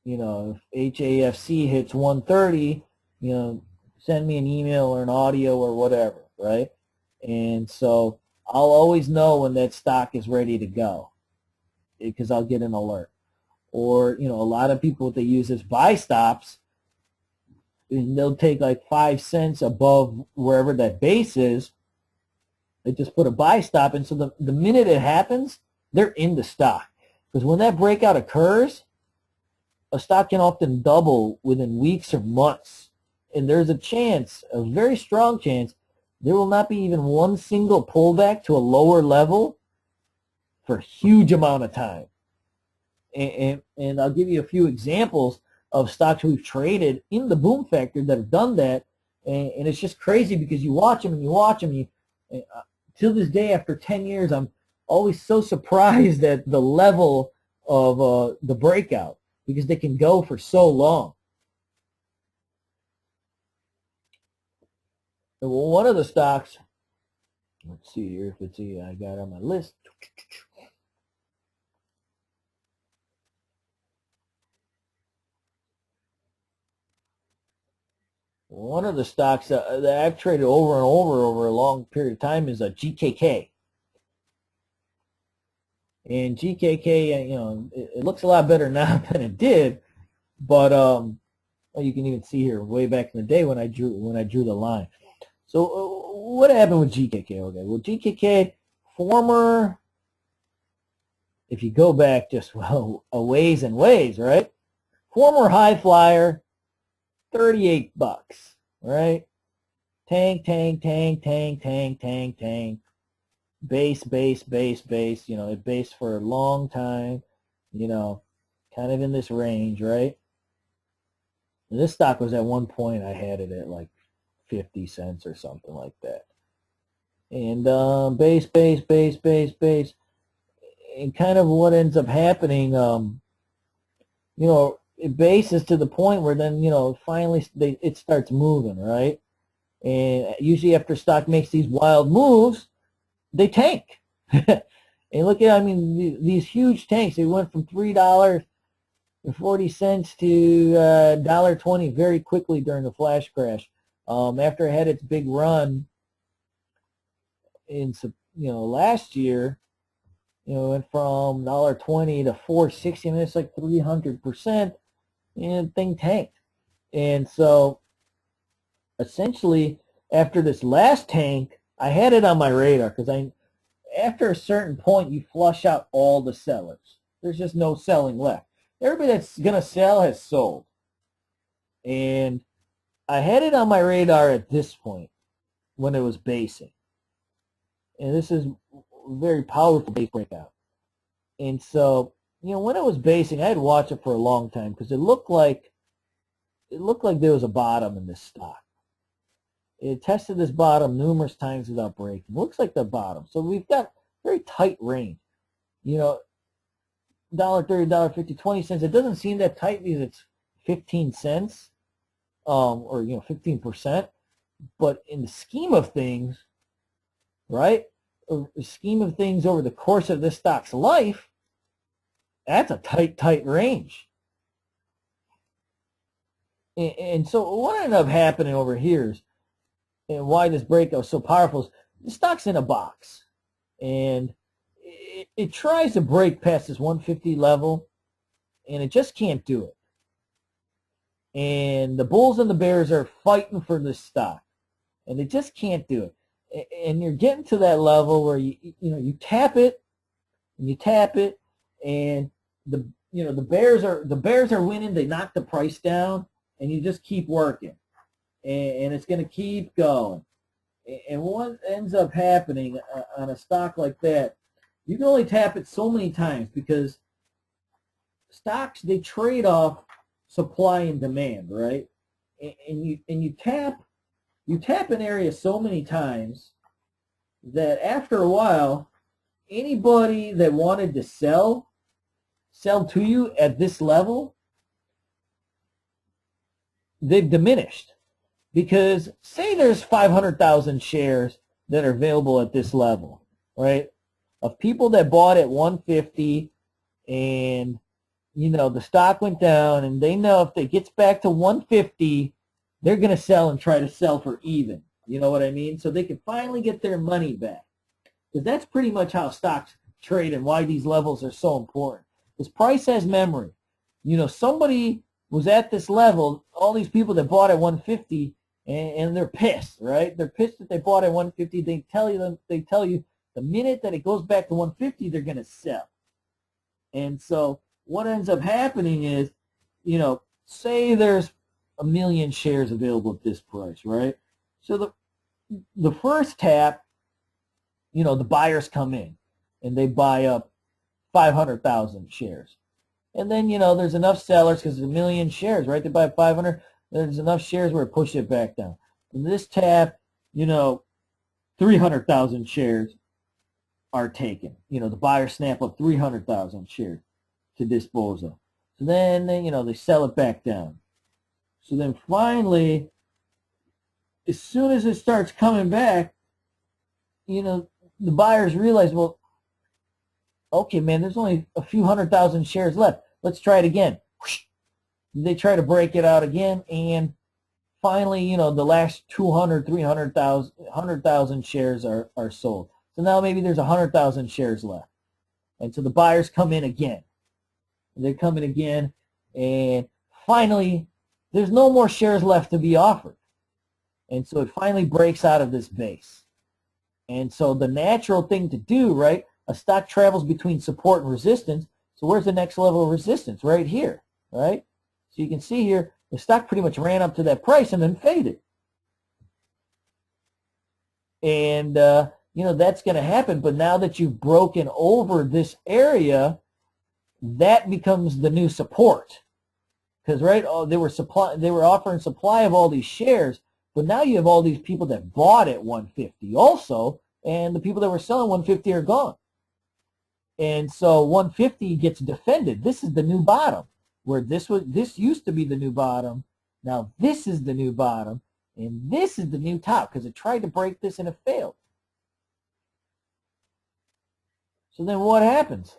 you know, if HAFC hits 130, you know, send me an email or an audio or whatever, right? And so I'll always know when that stock is ready to go, because I'll get an alert. Or, you know, a lot of people, what they use is buy stops, and they'll take like 5 cents above wherever that base is. They just put a buy stop, and so the minute it happens, they're in the stock. Because when that breakout occurs, a stock can often double within weeks or months. And there's a chance, a very strong chance, there will not be even one single pullback to a lower level for a huge amount of time. And I'll give you a few examples of stocks we've traded in the boom factor that have done that. And it's just crazy, because you watch them and you watch them. Till this day, after 10 years, I'm always so surprised at the level of the breakout, because they can go for so long. And one of the stocks, let's see here if it's I got it on my list. One of the stocks that I've traded over and over a long period of time is a GKK. And GKK, you know, it looks a lot better now than it did, but well, you can even see here way back in the day when I drew the line. So what happened with GKK? Okay, well, GKK, former, if you go back just, well, a ways and ways, right? Former high flyer, $38, right? Tank, tank, tank, tank, tank, tank, tank. Base, base, base, base. You know, it based for a long time, you know, kind of in this range, right? And this stock was at one point, I had it at like 50 cents or something like that. And base, base, base, base, base. And kind of what ends up happening, you know, it bases to the point where then, you know, finally it starts moving, right? And usually after stock makes these wild moves, they tank. And look at, I mean, these huge tanks, they went from $3.40 to $1.20 very quickly during the flash crash. After it had its big run in, you know, last year, you know, went from $1.20 to $4.60. I mean, it's like 300%, and the thing tanked. And so, essentially, after this last tank, I had it on my radar because after a certain point, you flush out all the sellers. There's just no selling left. Everybody that's going to sell has sold. And I had it on my radar at this point when it was basing. And this is very powerful base breakout. And so, you know, when it was basing, I had watched it for a long time because it looked like there was a bottom in this stock. It tested this bottom numerous times without breaking. It looks like the bottom. So we've got very tight range. You know, $1.30, $1.50, 20 cents. It doesn't seem that tight because it's 15 cents, or, you know, 15%. But in the scheme of things, right, the scheme of things over the course of this stock's life, that's a tight range. And so what ended up happening over here is, and why this breakout is so powerful, is the stock's in a box. And it tries to break past this 150 level, and it just can't do it. And the bulls and the bears are fighting for this stock, and they just can't do it. And you're getting to that level where you tap it, and you tap it, and the bears are winning. They knock the price down, and you just keep working, and it's going to keep going. And what ends up happening on a stock like that, you can only tap it so many times because stocks, they trade off supply and demand, right? And you tap an area so many times that after a while, anybody that wanted to sell to you at this level, they've diminished. Because say there's 500,000 shares that are available at this level, right? Of people that bought at 150, and you know the stock went down, and they know if it gets back to 150, they're going to sell and try to sell for even. You know what I mean? So they can finally get their money back. Because that's pretty much how stocks trade and why these levels are so important. Because price has memory. You know, somebody was at this level, all these people that bought at 150, and they're pissed, right? They're pissed that they bought at 150. They tell you the minute that it goes back to 150, they're going to sell. And so what ends up happening is, you know, say there's 1 million shares available at this price, right? So the first tap, you know, the buyers come in and they buy up 500,000 shares. And then, you know, there's enough sellers because there's 1 million shares, right? They buy 500. There's enough shares where it pushes it back down. In this tap, you know, 300,000 shares are taken. You know, the buyers snap up 300,000 shares to dispose of. So then, you know, they sell it back down. So then finally, as soon as it starts coming back, you know, the buyers realize, well, okay, man, there's only a few 100,000 shares left. Let's try it again. They try to break it out again, and finally, you know, the last 200, 300,000, 100,000 shares are sold. So now maybe there's 100,000 shares left. And so the buyers come in again. And they come in again, and finally, there's no more shares left to be offered. And so it finally breaks out of this base. And so the natural thing to do, right, a stock travels between support and resistance. So where's the next level of resistance? Right here, right? So you can see here, the stock pretty much ran up to that price and then faded. And, you know, that's going to happen. But now that you've broken over this area, that becomes the new support. Because, right, they were offering supply of all these shares, but now you have all these people that bought at 150 also, and the people that were selling 150 are gone. And so 150 gets defended. This is the new bottom, where this used to be the new bottom. Now this is the new bottom, and this is the new top, because it tried to break this and it failed. So then what happens?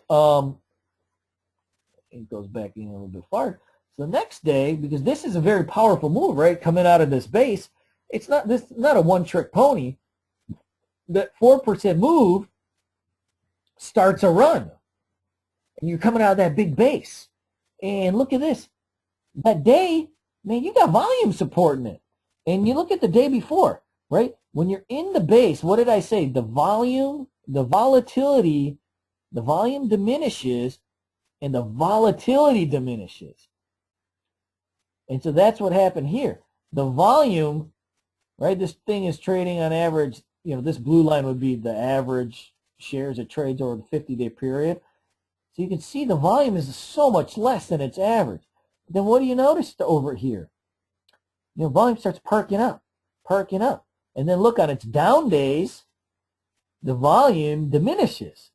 It goes back in a little bit farther. So the next day, because this is a very powerful move, right, coming out of this base, it's not a one-trick pony. That 4% move starts a run, and you're coming out of that big base. And look at this. That day, man, you got volume supporting it. And you look at the day before, right? When you're in the base, what did I say? The volume, the volatility, the volume diminishes, and the volatility diminishes. And so that's what happened here. The volume, right, this thing is trading on average, you know, this blue line would be the average shares it trades over the 50-day period. So you can see the volume is so much less than its average. Then what do you notice over here? You know, volume starts perking up. And then look, on its down days, the volume diminishes.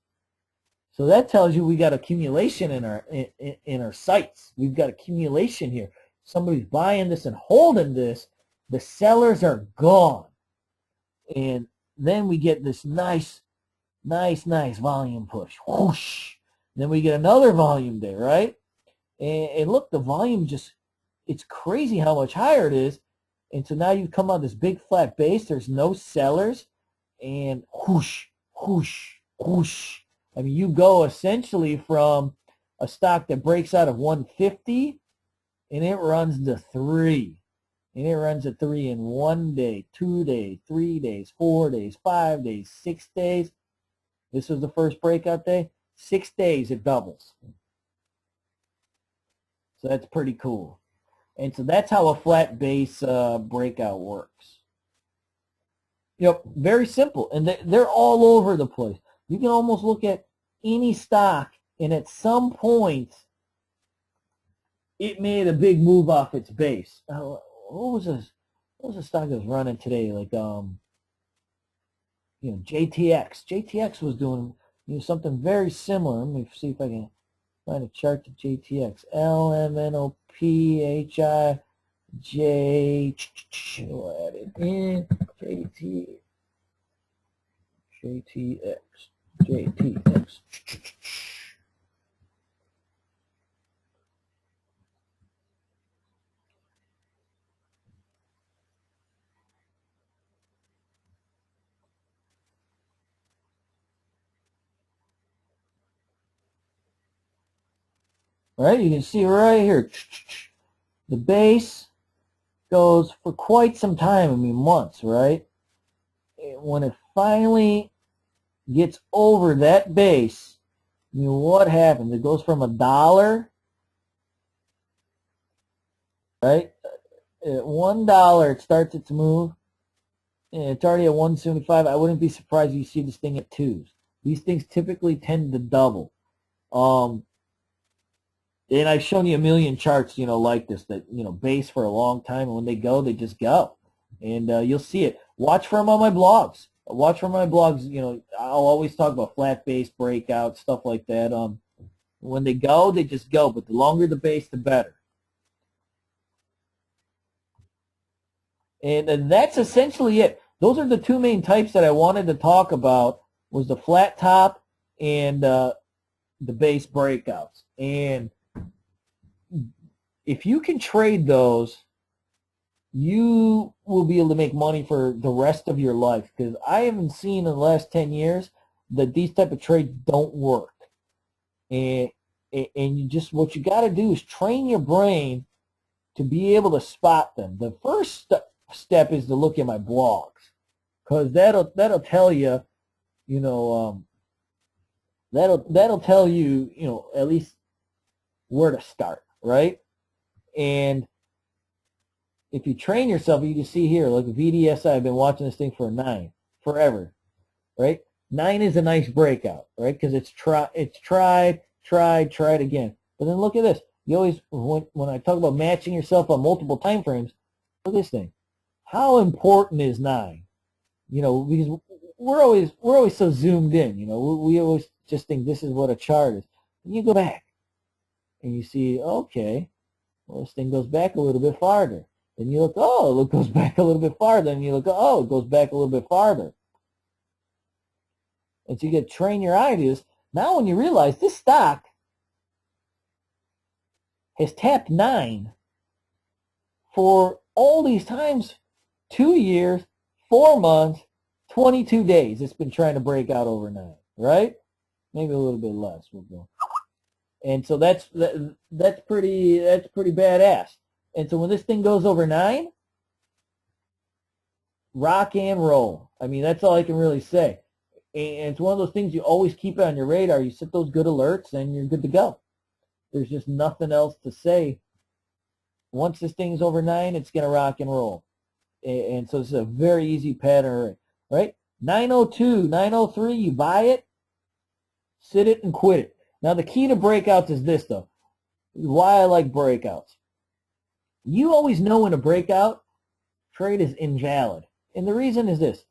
So that tells you we got accumulation in our sights. We've got accumulation here. Somebody's buying this and holding this. The sellers are gone. And then we get this nice volume push. Whoosh. Then we get another volume day, right? And look, the volume just, it's crazy how much higher it is. And so now you come on this big flat base. There's no sellers. And whoosh, whoosh, whoosh. I mean, you go essentially from a stock that breaks out of 150 and it runs to 3. And it runs to 3 in 1 day, 2 days, 3 days, 4 days, 5 days, 6 days. This was the first breakout day. 6 days it doubles. So that's pretty cool. And so that's how a flat base breakout works. Yep, very simple. And they're all over the place. You can almost look at any stock, and at some point, it made a big move off its base. What was a stock that was running today? Like, you know, JTX. JTX was doing, you know, something very similar. Let me see if I can find a chart to JTX. LMNOPHIJ. We'll add it in. JTX. All right, you can see right here, the base goes for quite some time, I mean months, right? When it finally gets over that base, I mean, what happens? It goes from $1, right? At $1, it starts its move, and it's already at 175. I wouldn't be surprised if you see this thing at 2s. These things typically tend to double. And I've shown you a million charts, you know, like this, that, you know, base for a long time, and when they go, they just go. And you'll see it. Watch for them on my blogs. Watch for my blogs. You know, I'll always talk about flat base, breakout, stuff like that. When they go, they just go. But the longer the base, the better. And that's essentially it. Those are the two main types that I wanted to talk about, was the flat top and the base breakouts. And if you can trade those, you will be able to make money for the rest of your life, because I haven't seen in the last 10 years that these type of trades don't work. And you just, what you got to do is train your brain to be able to spot them. The first step is to look at my blogs, because that'll tell you, you know, that'll tell you, you know, at least where to start, right? And if you train yourself, you can see here, like VDSI, I've been watching this thing for 9 forever, right? 9 is a nice breakout, right? Because it's tried again. But then look at this. You always, when I talk about matching yourself on multiple time frames, look at this thing. How important is 9? You know, because we're always so zoomed in. You know, we always just think this is what a chart is. And you go back and you see, okay, well, this thing goes back a little bit farther. Then you look, oh, it goes back a little bit farther. And you look, oh, it goes back a little bit farther. And so you get to train your eye to this. Now when you realize this stock has tapped 9 for all these times, 2 years, 4 months, 22 days, it's been trying to break out over 9, right? Maybe a little bit less. We'll go. And so that's pretty badass. And so when this thing goes over 9, rock and roll. I mean, that's all I can really say. And it's one of those things you always keep it on your radar. You set those good alerts, and you're good to go. There's just nothing else to say. Once this thing's over 9, it's going to rock and roll. And so it's a very easy pattern, right? 902, 903, you buy it, sit it, and quit it. Now, the key to breakouts is this, though. Why I like breakouts. You always know when a breakout trade is invalid. And the reason is this.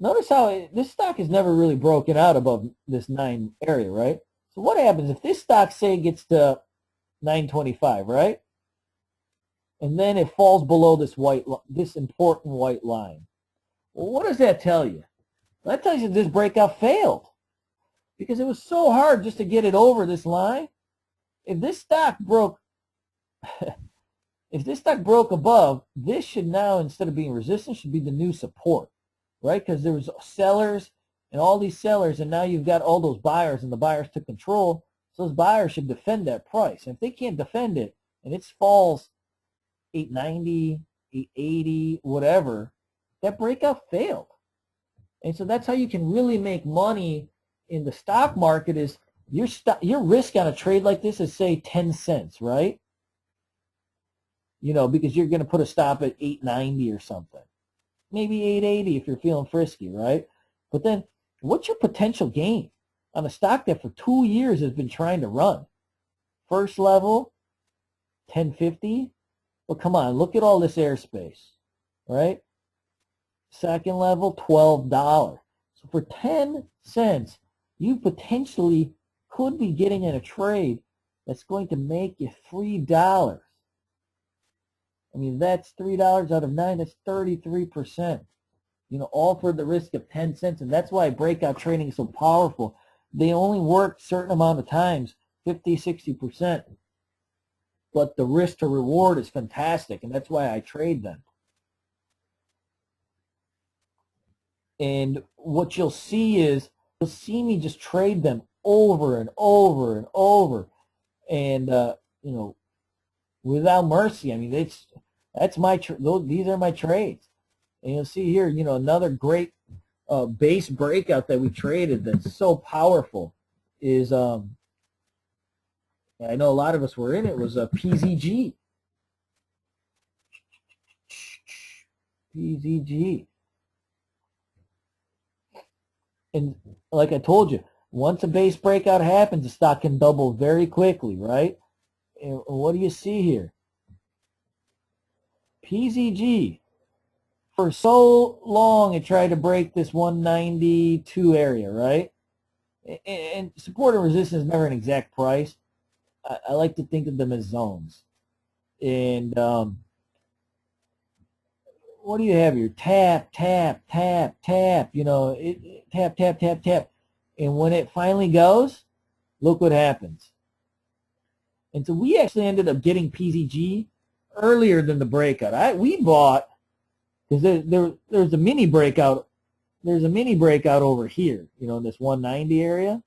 Notice how this stock is never really broken out above this 9 area, right? So what happens if this stock, say, gets to 925, right? And then it falls below this important white line. Well, what does that tell you? Well, that tells you this breakout failed, because it was so hard just to get it over this line. If this stock broke, above, this should now, instead of being resistance, should be the new support, right? Because there was sellers and all these sellers, and now you've got all those buyers, and the buyers took control. So those buyers should defend that price. And if they can't defend it, and it falls 890, 880, whatever, that breakout failed. And so that's how you can really make money in the stock market. Is your risk on a trade like this is, say, 10 cents, right? You know, because you're going to put a stop at 890 or something. Maybe 880 if you're feeling frisky, right? But then what's your potential gain on a stock that for 2 years has been trying to run? First level, 1050. Well, come on, look at all this airspace, right? Second level, $12. So for 10 cents, you potentially could be getting in a trade that's going to make you $3. I mean, that's $3 out of 9. That's 33%. You know, all for the risk of 10 cents. And that's why breakout trading is so powerful. They only work a certain amount of times, 50, 60%. But the risk to reward is fantastic, and that's why I trade them. And what you'll see is, you'll see me just trade them over and over and over, and you know, without mercy. I mean, that's my these are my trades. And you'll see here, you know, another great base breakout that we traded that's so powerful is I know a lot of us were in it, was a PZG. PZG. And like I told you, once a base breakout happens, the stock can double very quickly, right? And what do you see here? PZG. For so long, it tried to break this 192 area, right? And support and resistance is never an exact price. I like to think of them as zones. And what do you have here? Tap, tap, tap, tap. You know, tap, tap, tap, tap. And when it finally goes, look what happens. And so we actually ended up getting PZG earlier than the breakout. We bought, because there's a mini breakout. There's a mini breakout over here, you know, in this 190 area.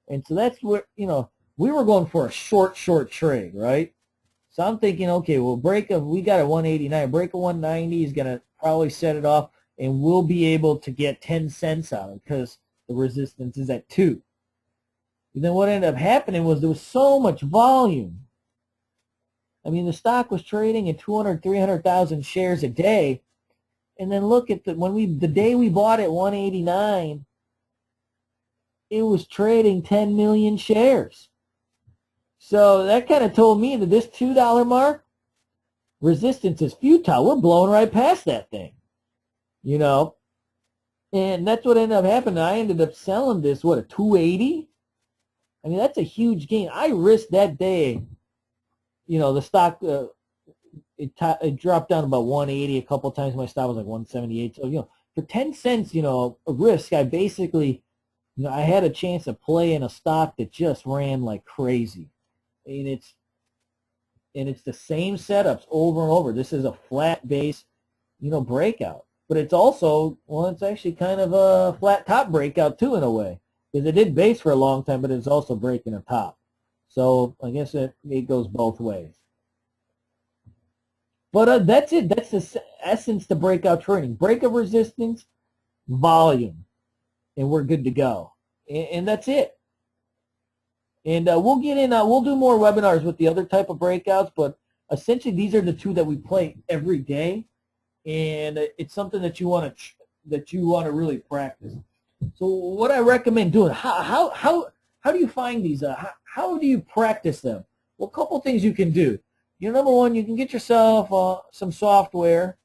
And so that's where, you know, we were going for a short trade, right? So I'm thinking, okay, well, we got a 189. Break a 190 is going to probably set it off, and we'll be able to get 10 cents out of it because the resistance is at 2. And then what ended up happening was there was so much volume. I mean, the stock was trading at 200, 300,000 shares a day. And then look at the day we bought at 189, it was trading 10 million shares. So that kind of told me that this $2 mark, resistance is futile. We're blowing right past that thing, you know. And that's what ended up happening. I ended up selling this, what, a 280? I mean, that's a huge gain. I risked that day, you know, the stock, it dropped down about 180 a couple times. My stop was like 178. So, you know, for 10 cents, you know, a risk, I basically, you know, I had a chance to play in a stock that just ran like crazy. And it's the same setups over and over. This is a flat base, you know, breakout. But it's also, well, it's actually kind of a flat top breakout too in a way. Because it did base for a long time, but it's also breaking a top. So I guess it goes both ways. But that's it. That's the essence to breakout trading. Breakout resistance, volume, and we're good to go. And that's it. And we'll get in. We'll do more webinars with the other type of breakouts, but essentially these are the two that we play every day, and it's something that you want to really practice. So what I recommend doing, how do you find these? How do you practice them? Well, a couple things you can do. You know, number one, you can get yourself some software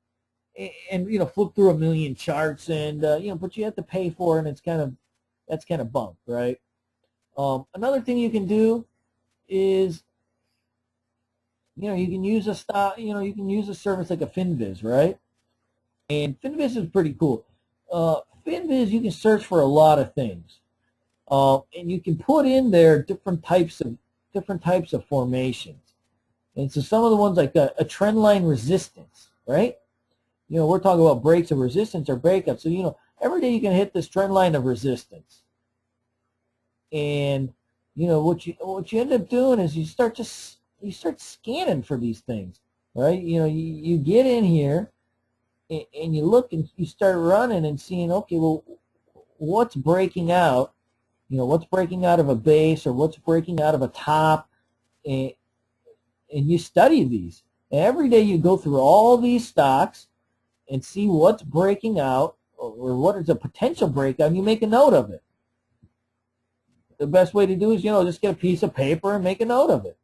and you know, flip through a million charts, and you know, but you have to pay for it, and that's kind of bunk, right? Another thing you can do is, you know, you can use you can use a service like a FinViz, right? And FinViz is pretty cool. FinViz, you can search for a lot of things, and you can put in there different types of formations. And so some of the ones like a trend line resistance, right? You know, we're talking about breaks of resistance or breakups. So, you know, every day you can hit this trend line of resistance. And, you know, what you end up doing is you start scanning for these things, right? You know, you get in here and you look and you start running and seeing, okay, well, what's breaking out? You know, what's breaking out of a base or what's breaking out of a top? And you study these. And every day you go through all these stocks and see what's breaking out or what is a potential breakout, and you make a note of it. The best way to do is, you know, just get a piece of paper and make a note of it.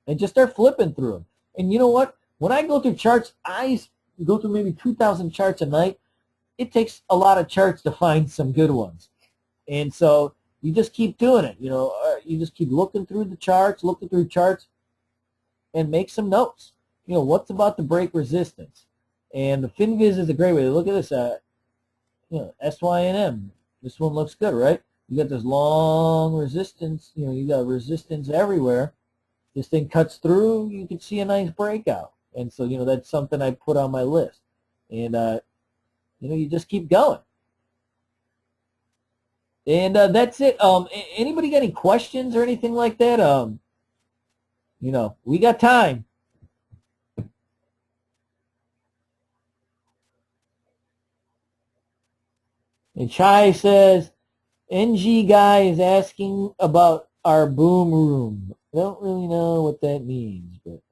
And just start flipping through them. And you know what? When I go through charts, I go through maybe 2,000 charts a night. It takes a lot of charts to find some good ones. And so you just keep doing it. You know, you just keep looking through charts, and make some notes. You know, what's about to break resistance? And the FinViz is a great way to look at this. You know, SYNM. This one looks good, right? You got this long resistance. You know, you got resistance everywhere. This thing cuts through. You can see a nice breakout. And so, you know, that's something I put on my list. And, you know, you just keep going. And that's it. Anybody got any questions or anything like that? You know, we got time. And Chai says, NG guy is asking about our boom room. I don't really know what that means, but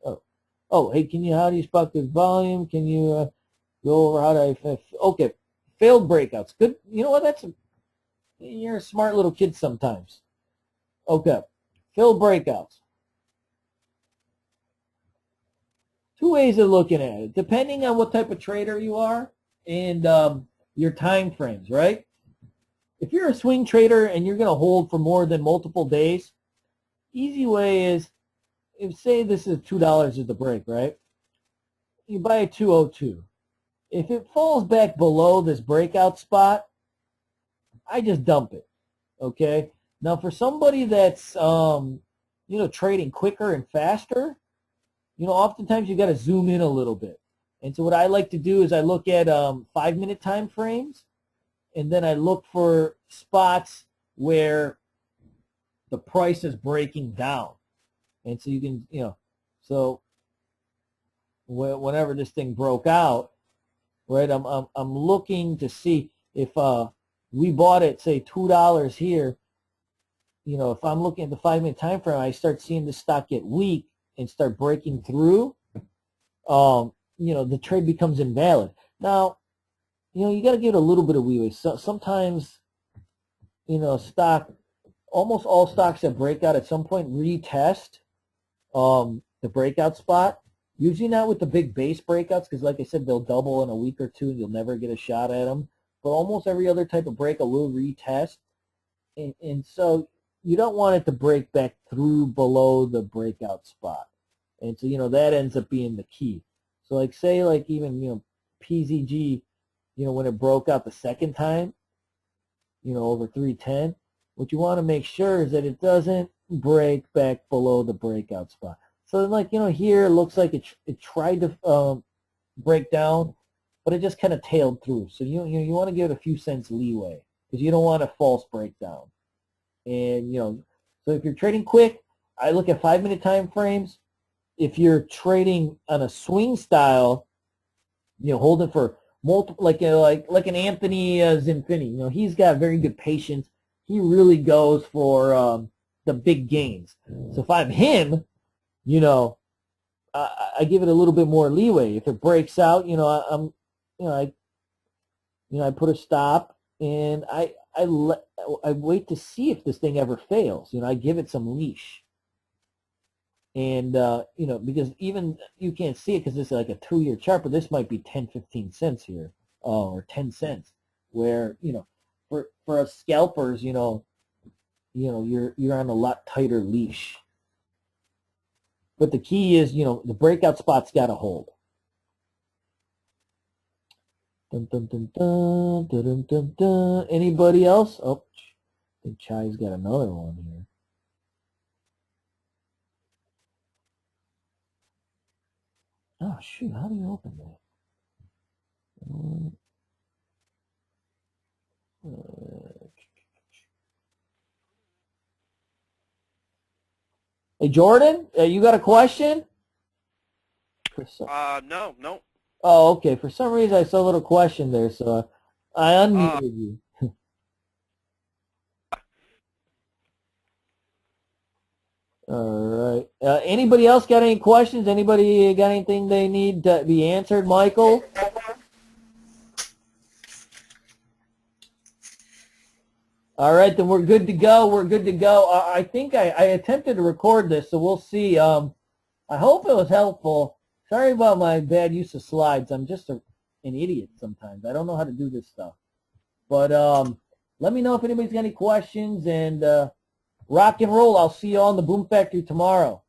hey, how do you spot good volume? Can you go over how to okay, failed breakouts. Good. You know what? You're a smart little kid sometimes. Okay, failed breakouts. Two ways of looking at it, depending on what type of trader you are and your time frames, right? If you're a swing trader and you're going to hold for more than multiple days, easy way is, if say this is $2 is the break, right? You buy a 202. If it falls back below this breakout spot, I just dump it, okay? Now for somebody that's, you know, trading quicker and faster, you know, oftentimes you got to zoom in a little bit. And so what I like to do is I look at 5-minute time frames, and then I look for spots where the price is breaking down. And so you can, you know, So whenever this thing broke out, right, I'm looking to see if we bought it, say $2 here. You know, if I'm looking at the 5-minute time frame, I start seeing the stock get weak and start breaking through. You know, the trade becomes invalid. Now, you know, you got to give it a little bit of leeway. So sometimes, you know, almost all stocks that break out at some point retest the breakout spot. Usually not with the big base breakouts, because like I said, they'll double in a week or two and you'll never get a shot at them. But almost every other type of breakout will retest. And so you don't want it to break back through below the breakout spot. And so, you know, that ends up being the key. So like say like even, you know, PZG, you know, when it broke out the second time, you know, over 310, what you want to make sure is that it doesn't break back below the breakout spot. So like, you know, here it looks like it tried to break down, but it just kind of tailed through. So you want to give it a few cents leeway because you don't want a false breakdown. And, you know, so if you're trading quick, I look at 5-minute time frames. If you're trading on a swing style, you know, hold it for multiple, like an Anthony Zinfini. You know, he's got very good patience. He really goes for the big gains. So if I'm him, you know, I give it a little bit more leeway. If it breaks out, you know, I put a stop and I wait to see if this thing ever fails. You know, I give it some leash. And, you know, because even you can't see it because this is like a 2-year chart, but this might be 10, 15 cents here, or 10 cents, where, you know, for us scalpers, you know, you're on a lot tighter leash. But the key is, you know, the breakout spot's got to hold. Dun, dun, dun, dun, dun, dun, dun, dun. Anybody else? Oh, I think Chai's got another one here. Oh, shoot, how do you open that? Hey, Jordan, you got a question? No. Oh, okay. For some reason, I saw a little question there, so I unmuted you. All right. Anybody else got any questions? Anybody got anything they need to be answered, Michael? All right, then we're good to go. We're good to go. I think I attempted to record this, so we'll see. I hope it was helpful. Sorry about my bad use of slides. I'm just an idiot sometimes. I don't know how to do this stuff. But let me know if anybody's got any questions, and rock and roll. I'll see you on the Boom Factory tomorrow.